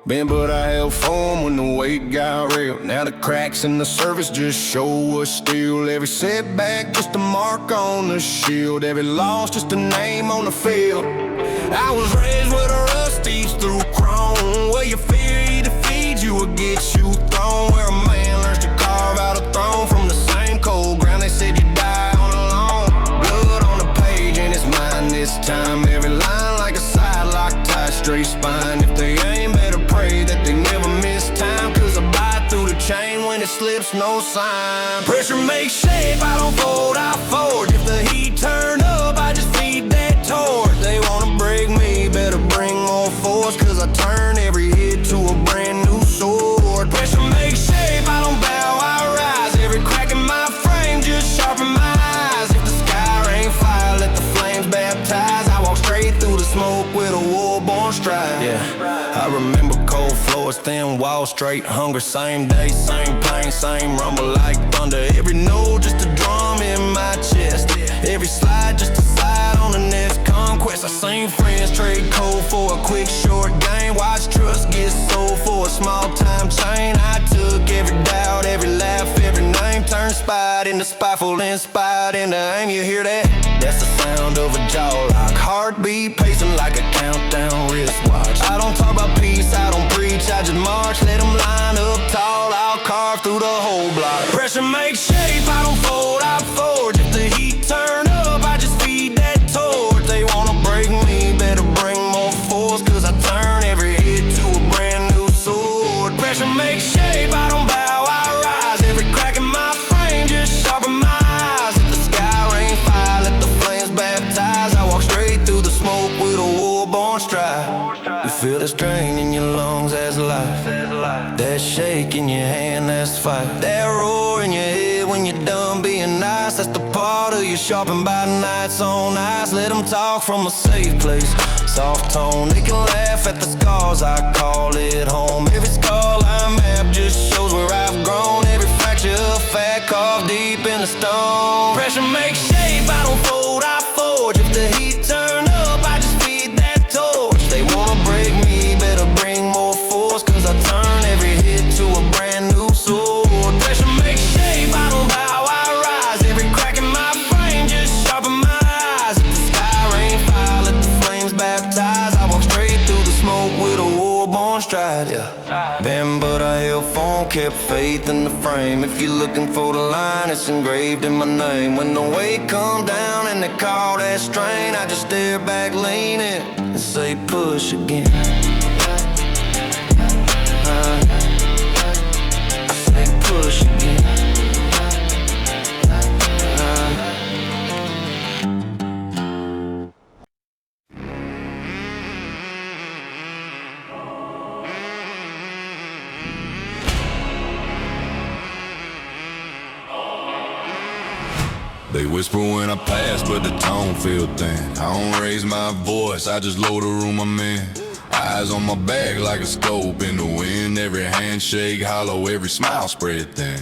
been but I held form when the weight got real. Now the cracks in the surface just show us still. Every setback just a mark on the shield. Every loss just a name on the field. I was raised with a rusty through chrome. Where your fear either feeds you or gets you thrown. Where a man learns to carve out a throne from the same cold ground they said you die on alone. Blood on the page and it's mine this time. Every line like a sidelock tie, straight spine. If they ain't, better pray that they never miss time. Cause I bite through the chain when it slips, no sign. Pressure makes shape, I don't fold, I forge. If the heat turn up, I just feed that torch. They wanna break me, better bring more force. Cause I turn every hit to a brand new sword. Pressure makes shape, I don't bow, I rise. Every crack in my frame just sharpen my eyes. If the sky rain fire, let the flames baptize. I walk straight through the smoke with a war-born stride. Yeah, I remember cold floors, thin walls, straight hunger. Same day, same pain, same rumble like thunder. Every note just a drum in my chest. Every slide just a slide on the next conquest. I seen friends trade cold for a quick short game. Watch trust get sold for a small time chain. I took every doubt, every laugh, every name. Turned spite into spiteful, inspired into aim. You hear that? That's the sound of a jaw lock. Heartbeat pacing like a countdown wristwatch. I don't talk about peace, I don't preach, I just march. Let them line up tall, I'll carve through the whole block. Pressure makes shape, I don't fold, I forge. If the heat turn up, I just feed that torch. They wanna break me, better bring more force. Cause I turn every hit to a brand new sword. Pressure makes shape, I don't bow, I rise. Every crack in my frame just sharpen my eyes. If the sky rain fire, let the flames baptize. I walk straight through the smoke with a war-born stride. You feel the strain in your lungs, that's life. That shake in your hand, that's fight. That roar in your head when you're done being nice. That's the part of you sharpened by nights on ice. Let them talk from a safe place, soft tone. They can laugh at the scars, I call it home. Every scar line map just shows where I've grown. Every fracture a fact carved deep in the stone. Pressure makes shape, I don't fold, I forge. If the heat turn up, I just feed that torch. They wanna break me, better bring more force. Cause I turn every hit to a brand new sword. Pressure makes shape, I don't bow, I rise. Every crack in my frame just sharpen my eyes. If the sky rain fire, let the flames baptize. I walk straight through the smoke with a war-born stride, yeah. Been but I held firm, kept faith in the frame. If you're looking for the line, it's engraved in my name. When the weight come down and they call that strain, I just stare back leaning and say push again. I say push again. They whisper when I pass, but the tone feel thin. I don't raise my voice, I just load the room I'm in. Eyes on my back like a scope in the wind. Every handshake hollow, every smile spread thin.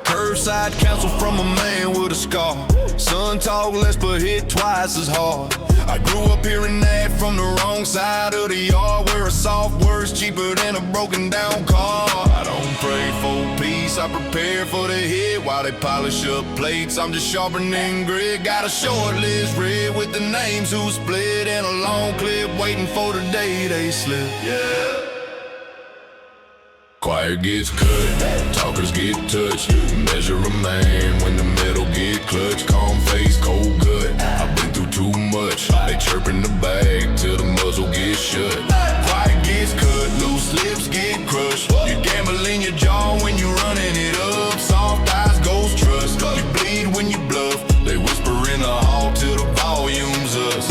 Curbside counsel from a man with a scar. Son talk less but hit twice as hard. I grew up hearing that from the wrong side of the yard, where a soft word's cheaper than a broken down car. I don't pray for peace, I prepare for the hit while they polish up plates. I'm just sharpening grit. Got a short list read with the names who split, and a long clip waiting for the day they slip. Yeah. Choir gets cut, talkers get touched. Measure a man when the metal get clutched. Calm face, cold gut, I've been through too much. They chirping the bag till the muzzle gets shut. Choir gets cut, loose lips get crushed. You gamble in your jaw when you running it up. Soft eyes, ghost trust. You bleed when you bluff. They whisper in the hall till the volume's us.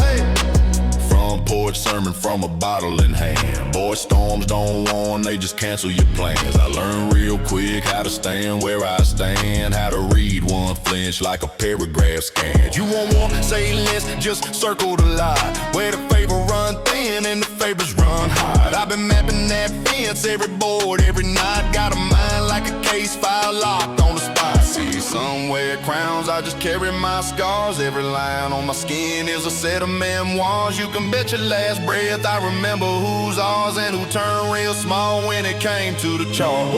Front porch sermon from a bottle in hand. Boy, storms don't warn, they just cancel your plans. I learned real quick how to stand where I stand, how to read one flinch like a paragraph scan. You won't want, say less, just circle the line, where the favor run thin and the favors run hard. I've been mapping that fence, every board, every night. Got a mind like a case file locked on the spot. See, some wear crowns, I just carry my scars. Every line on my skin is a set of memoirs. You can bet your last breath I remember who's ours and who turned real small when it came to the chart.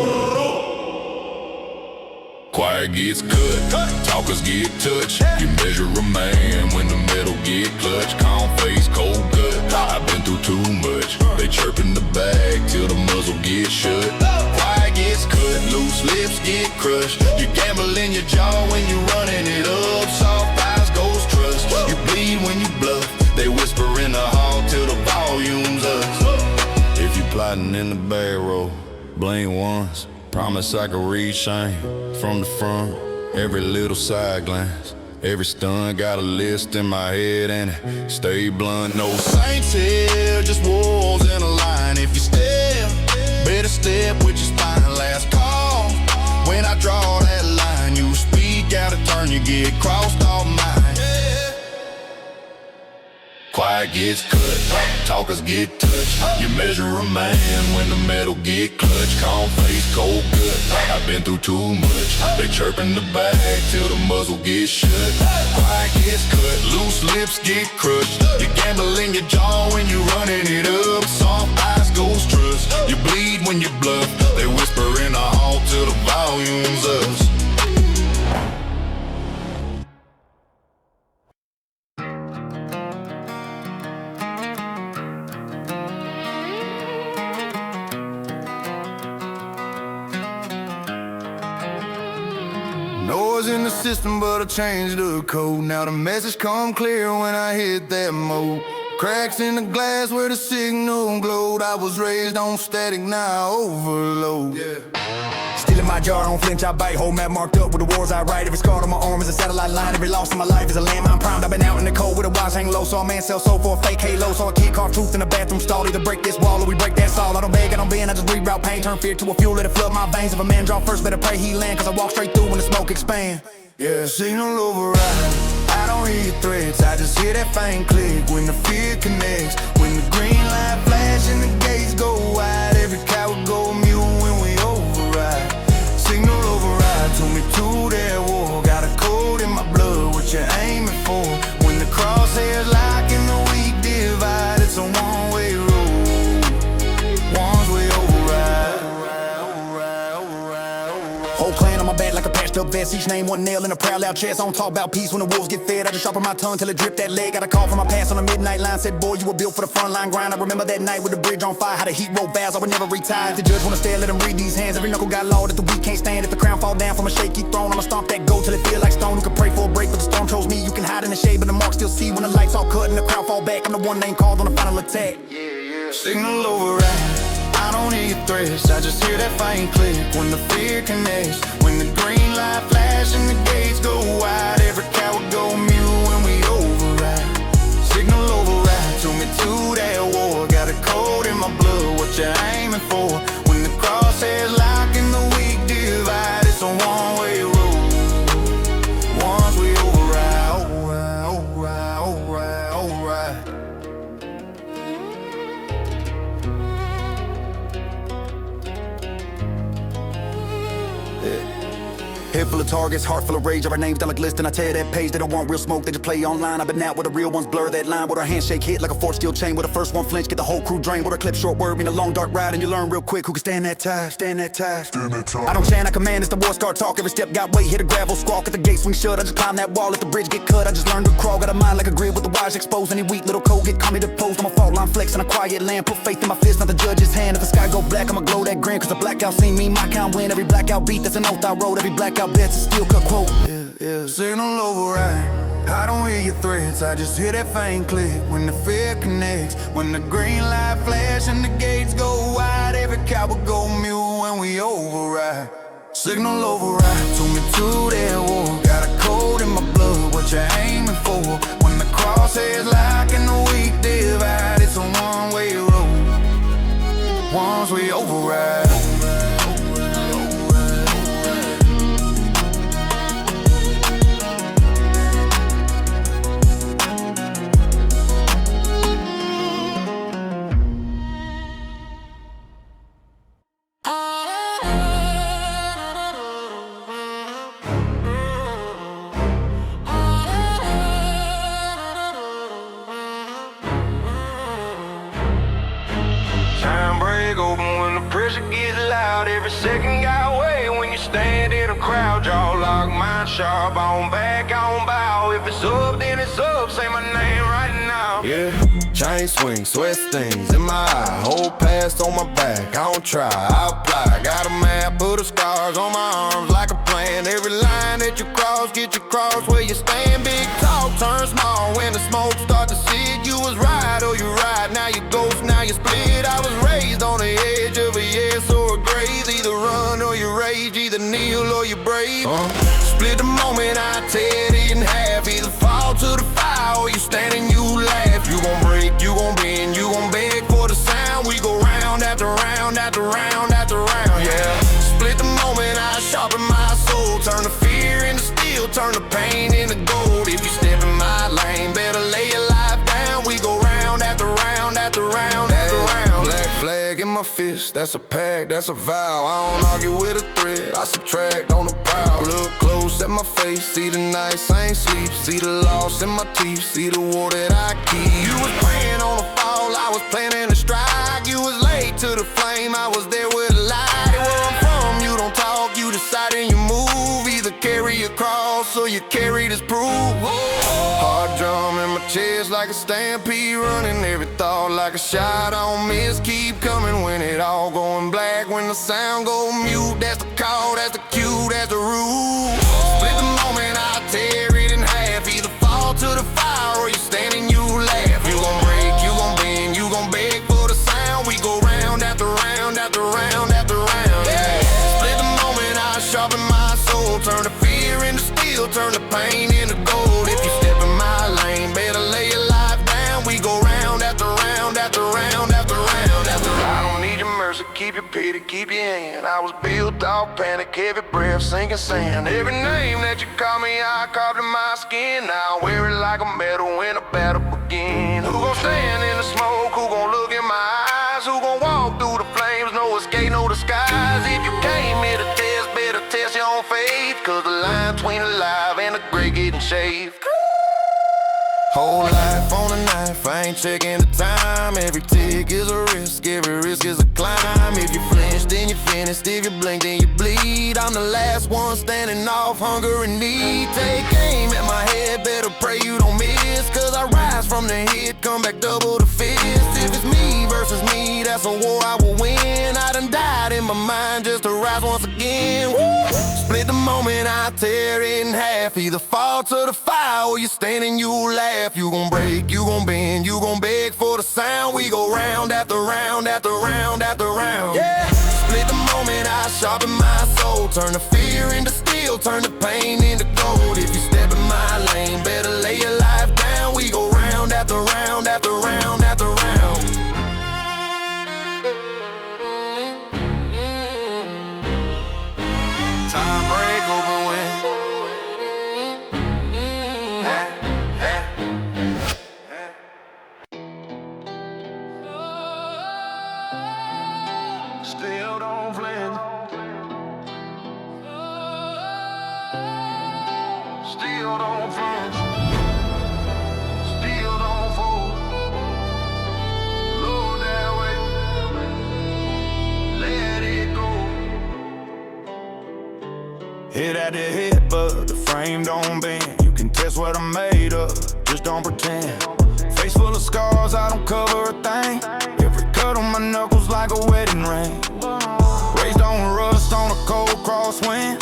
Choir gets cut, talkers get touched. You measure a man when the metal get clutched. Calm face, cold gut, I've been through too much. They chirping the bag till the muzzle gets shut. Choir gets cut, loose lips get crushed. You gamble in your jaw when you running it up. Soft eyes, ghost trust. You bleed when you bluff. They whisper in the hall till the volume's us. If you plotting in the barrel, blink once. Promise I can read shame from the front. Every little side glance, every stun. Got a list in my head and it stay blunt. No saints here, just wolves in a line. If you step, better step with your spine. Last call, when I draw that line, you speak out of turn, you get crossed off mine. Choir gets cut, talkers get touched. You measure a man when the metal get clutched. Calm face, cold gut, I've been through too much. They chirping the bag till the muzzle gets shut. Choir gets cut, loose lips get crushed. You gamble in your jaw when you running it up. Soft eyes, ghost trust. You bleed when you bluff. They whisper in the hall till the volume's us. Noise in the system, but I changed the code. Now the message come clear when I hit that mode. Cracks in the glass where the signal glowed. I was raised on static, now I overload. Still in my jar on Flinch, I bite. Whole map marked up with the wars I write. Every scar on my arm is a satellite line. Every loss in my life is a landmine primed. I've been out in the cold with a watch hang low. Saw a man sell soul for a fake halo. Saw a kid carve truth in a bathroom stall. Either break this wall or we break that stall. I don't beg, I don't bend, I just reroute pain. Turn fear to a fuel, let it flood my veins. If a man draw first, better pray he land. Cause I walk straight through when the smoke expand. Yeah, signal override. I don't hear threats, I just hear that faint click when the fear connects. When the green light flash and the gates go wide, every coward go mute when we override. Signal override, took me to that war. Got a code in my blood, what you aiming for? When the crosshairs lock and the weak divide, it's a one-way road. One's way override. Whole clan on my back like a patched up vest. Each name one nail in a proud loud chest. I don't talk about peace when the wolves get fed. I just sharpen my tongue till it drip that leg. Got a call from my past on the midnight line. Said, boy, you were built for the front line grind. I remember that night with the bridge on fire. How the heat rolled vows, I would never retire. If the judge wanna stare, let him read these hands. Every knuckle got law that the weak can't stand. If the crown fall down from a shaky throne, I'ma stomp that gold till it feel like stone. Who can pray for a break, but the storm chose me. You can hide in the shade, but the mark still see. When the lights all cut and the crowd fall back, I'm the one name called on the final attack. Signal override. I don't hear threats, I just hear that faint click when the fear connects. When the green light flash and the gates go wide, every coward go mute when we override. Signal override, took me to that war. Got a code in my blood, what you aiming for? When the crosshairs lock and the weak divide, it's a one-way road. Once we override, override, override, override, override. head full of targets, heart full of rage. Our names down like list and I tear that page. They don't want real smoke, they just play online. I've been out where the real ones blur that line. With our handshake hit like a forked steel chain. With the first one flinch, get the whole crew drained. With our clip short word, mean a long dark ride. And you learn real quick who can stand that tide, stand that tide. I don't chant, I command, it's the war scar talk. Every step got weight, hit a gravel squawk. At the gate swing shut, I just climb that wall. Let the bridge get cut, I just learned to crawl. Got a mind like a grid with the wires exposed. Any weak little code get caught me deposed. I'm a fault line flex in a quiet land. Put faith in my fist, not the judge's hand. If the sky go black, I'ma glow that grin. Cause the blackout seen me, my count win. Every blackout beat, that's an oath I wrote. Every blackout bet's a steel cut quote. Yeah. Signal override, I don't hear your threats, I just hear that faint click. When the fear connects, when the green light flash and the gates go wide. Every coward go mute when we override. Signal override, took me to that war. Got a code in my blood, what you aiming for? When the crosshairs lock and the weak divide, it's a one-way road. Once we override. Every second got weight when you stand in a crowd. Jaw lock, mind sharp, on back, on bow. If it's up, then it's up, say my name right now. Yeah, chain swing, sweat stains in my eye. Whole past on my back, I don't try, I apply. Got a map of the scars on my arms like a plan. Every line that you cross, get you cross where you stand. Big talk, turn small when the smoke start to sit. You was right or you ride, now you ghost, now you split. I was raised on the edge of a yes or a grave. Either run or you rage, either kneel or you brave. Split the moment, I tear it in half. Either fall to the fire or you stand and you laugh. You gon' break, you gon' bend, you gon' beg for the sound. We go round after round after round after round, yeah. Split the moment, I sharpen my soul. Turn the fear into steel, turn the pain into gold. If you step in my lane, better lay your life down. We go round after round after round after round. Black flag in my fist, that's a pact, that's a vow. I don't argue with a threat, I subtract on the prowl. Look close at my face, see the nights I ain't sleep. See the loss in my teeth, see the war that I keep. You was praying on the fall, I was planning to strike. You was late to the flame, I was there with a light. Where I'm from, you don't talk, you decide and you move. Either carry your cross or you carry this proof. Hard drum in my chest like a stampede, running every thought like a shot on miss. Keep coming when it all going black, when the sound go mute. That's the call, that's the cue, that's the rule. Split the moment, I tear it in half. Either fall to the fire or you stand and you laugh. You gon' break, you gon' bend, you gon' beg for the sound. We go round after round after round after round, yeah. Split the moment, I sharpen my soul. Turn the fear into steel, turn the pain into gold. If you step in my lane, better lay your life down. We go round after round after round after round after round. I don't need your mercy, keep your pity, keep your hand. I was built off panic, every breath sinking sand. Every name that you call me, I carved in my skin. Now I wear it like a medal when the battle begins. Who gon' stand in the smoke, who gon' look in my eyes? Who gon' walk through the flames, no escape, no disguise? If you came here to test, better test your own faith. Cause the line between alive and the great getting shaved. Whole life on a knife, I ain't checking the time. Every tick is a risk, every risk is a climb. If you flinch, then you finished. If you blink, then you bleed. I'm the last one standing off hunger and need. Take aim at my head, better pray you don't miss. Cause I rise from the hit, come back double the fist. If it's me versus me, that's a war I will win. I done died in my mind just to rise once again. Woo! Split the moment, I tear it in half. Either fall to the fire or you stand and you laugh. You gon' break, you gon' bend, you gon' beg for the sound. We go round after round after round after round, yeah. Split the moment, I sharpen my soul. Turn the fear into steel, turn the pain into gold. If you step in my lane, better lay your life down. We go round after round after round after round. Time break over when still don't flinch. Still don't flinch. Still don't fold. Low that way. Let it go. Hit at the hip, but the frame don't bend. You can test what I'm made of, just don't pretend. Face full of scars, I don't cover a thing. Every cut on my knuckles like a wedding ring. Raised on rust on a cold crosswind.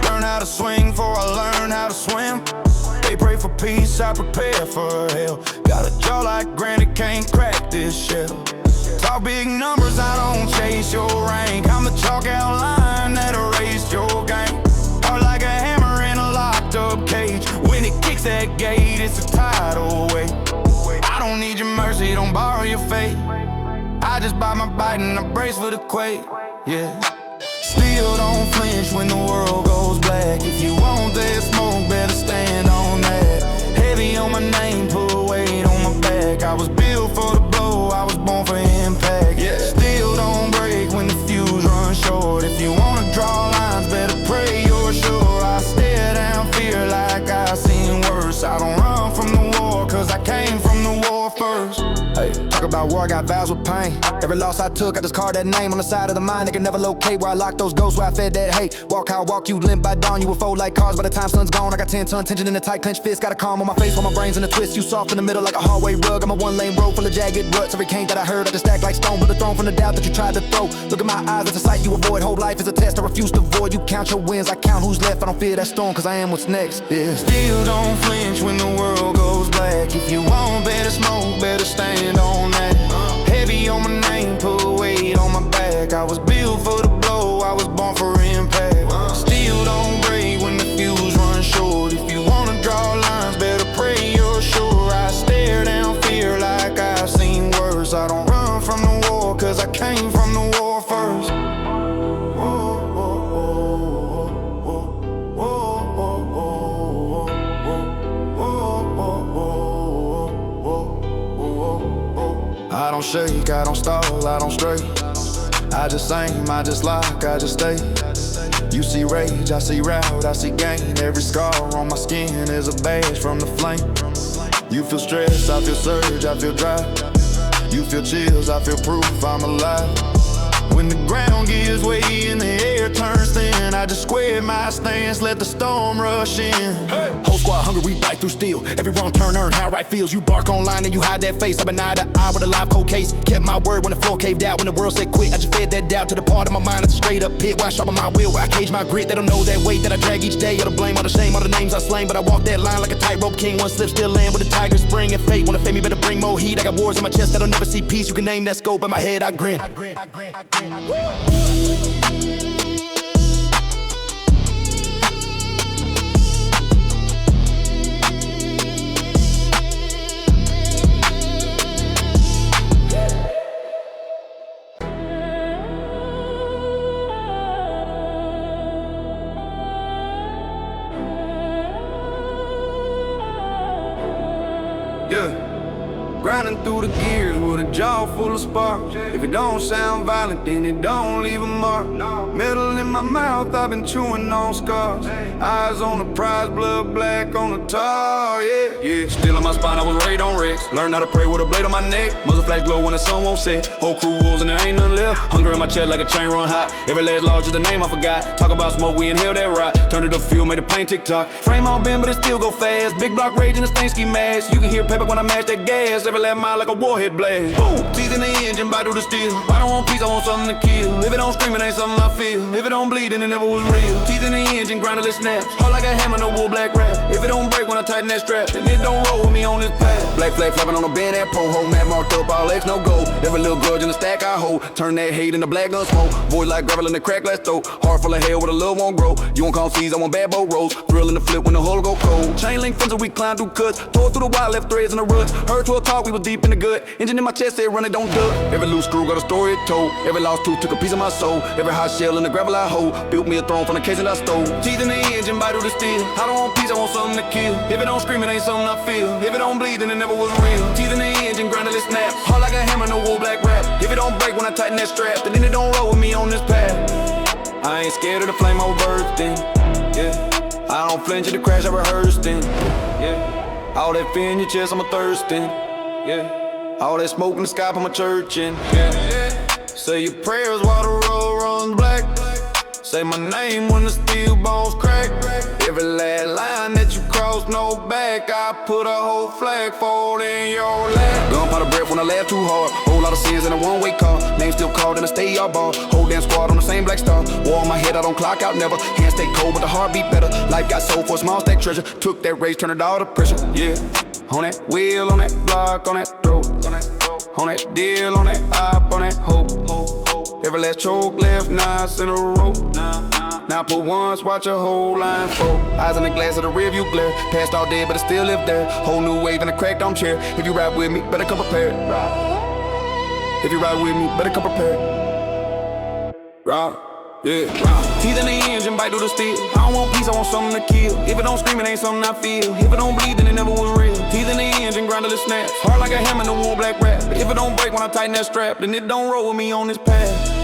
Learn how to swing before I learn how to swim. They pray for peace, I prepare for hell. Got a jaw like granite, can't crack this shell. Talk big numbers, I don't chase your rank. I'm the chalk outline that erased your game. Hard like a hammer in a locked up cage. When it kicks that gate, it's a tidal wave. I don't need your mercy, don't borrow your faith. I just buy my bite and I brace for the quake. Yeah. Still don't flinch when the world goes black. If you want that smoke, better stand on that. Heavy on my name, put weight on my back. I was built for the blow, I was born for impact. Yeah. Still don't break when the fuse runs short. If you wanna draw lines, better pray you're sure. I stare down fear like I seen worse. I don't run from the war, cause I came from the war first. Hey, talk about war, I got vows with pain. Every loss I took, I just carved that name on the side of the mind. They can never locate where I locked those ghosts, where I fed that hate. Walk how I walk, you limp by dawn. You will fold like cars by the time sun's gone. I got 10-ton tension in a tight clenched fist. Got a calm on my face while my brain's in a twist. You soft in the middle like a hallway rug. I'm a one-lane road full of jagged ruts. Every cane that I heard, I just stack like stone. But the throne from the doubt that you tried to throw. Look at my eyes, it's a sight you avoid. Whole life is a test, I refuse to void. You count your wins, I count who's left. I don't fear that storm, cause I am what's next. Yeah. Still don't flinch when the world goes black. If you want better smoke, better stand on that. Heavy on my name, put weight on my back. I was built for the blow, I was born for impact. Still don't break when the fuse runs short. If you wanna draw lines, better pray you're sure. I stare down fear like I've seen worse. I don't run from the war, cause I came from the war first. I don't shake, I don't stall, I don't stray. I just aim, I just lock, I just stay. You see rage, I see route, I see gain. Every scar on my skin is a badge from the flame. You feel stress, I feel surge, I feel dry. You feel chills, I feel proof I'm alive. When the ground gives way and the air turns thin, I just square my stance, let the storm rush in. Hey. Whole squad hungry, we bite through steel. Every wrong turn, earn how right feels. You bark online and you hide that face. I've been eye to eye with a live cold case. Kept my word when the floor caved out. When the world said quit, I just fed that doubt to the part of my mind that's a straight up pit. Where I sharpen my will, where I cage my grit. They don't know that weight that I drag each day. Or the blame, all the shame, all the names I slain. But I walk that line like a tightrope king. One slip, still land with a tiger spring and fate. Wanna fade me, better bring more heat. I got wars in my chest that'll never see peace. You can name that scope, in my head I grin. Yeah, grinding through the gears with a jaw full of spark. If it don't sound violent, then it don't leave a mark. Metal in my mouth, I've been chewing on scars. Eyes on the prize, blood black on the tar, yeah. Still on my spine, I was raised on Rex. Learned how to pray with a blade on my neck. Muzzle flash glow when the sun won't set. Whole crew wolves and there ain't none left. Hunger in my chest like a chain run hot. Every last law, just the name I forgot. Talk about smoke, we inhale that rot. Turned it to fuel, made the pain tick-tock. Frame all bend, but it still go fast. Big block rage and the stain ski mask. You can hear pepper when I mash that gas. Every last mile like a warhead blast. Boom, teeth in the engine, bite through the steel. I don't want peace, I want something to kill. If it don't scream, it ain't something I feel. If it don't bleed, then it never was real. Teeth in the engine, grind till it snaps. Hard like a hammer, no wool black wrap. If it don't break when I tighten that strap, then it don't roll with me on this path. Black flag flapping on the bend, that pole. Whole map marked up, all X, no gold. Every little grudge in the stack I hold. Turn that hate into black gun smoke. Void like gravel in the crack, let's throw. Heart full of hell where the love won't grow. You won't call C's, I want bad boat rolls. Thrill in the flip when the hull go cold. Chain link fences, we climb through cuts. Tore through the wire, left threads in the roots. Heard to a talk, we was deep in the gut. Engine in my chest said run it, don't duck. Every loose screw got a story it told. Every lost tooth took a piece of my soul. Every hot shell in the gravel I hold. Built me a throne from the case that I stole. Teeth in the engine, bite through the steel. I don't want peace, I want something to kill. If it don't scream, it ain't something I feel. If it don't bleed, then it never was real. Teeth in the engine, grind till it snap. Hard like a hammer, no wool black wrap. If it don't break when I tighten that strap, then it don't roll with me on this path. I ain't scared of the flame over birthday. Yeah, I don't flinch at the crash I rehearsed in. Yeah. All that fear in your chest, I'm a thirsting. Yeah. All that smoke in the sky, I'm a churchin'. Yeah. Say your prayers while the road runs black. Say my name when the steel bones crack. Every last line that you cross, no back. I put a whole flag fold in your lap. Gun pot of breath when I laugh too hard. Whole lot of sins in a one-way car. Name still called and I stay all ball. Whole damn squad on the same black star. War on my head, I don't clock out never. Hands stay cold but the heart beat better. Life got sold for a small stack treasure. Took that race, turned it all to pressure. Yeah. On that wheel, on that block, on that throat. On that deal, on that op, on that hope. Every last choke left, nice in a row. Now put once, watch a whole line fold. Eyes in the glass of the rearview glare. Past all dead, but it still live there. Whole new wave in a cracked armchair. If you ride with me, better come prepared. If you ride with me, better come prepared. Ride, yeah. Teeth in the engine, bite through the steel. I don't want peace, I want something to kill. If it don't scream, it ain't something I feel. If it don't bleed, then it never was real. Teeth in the engine, grind till it snaps. Hard like a hammer in the wool black rap. If it don't break when I tighten that strap, then it don't roll with me on this path.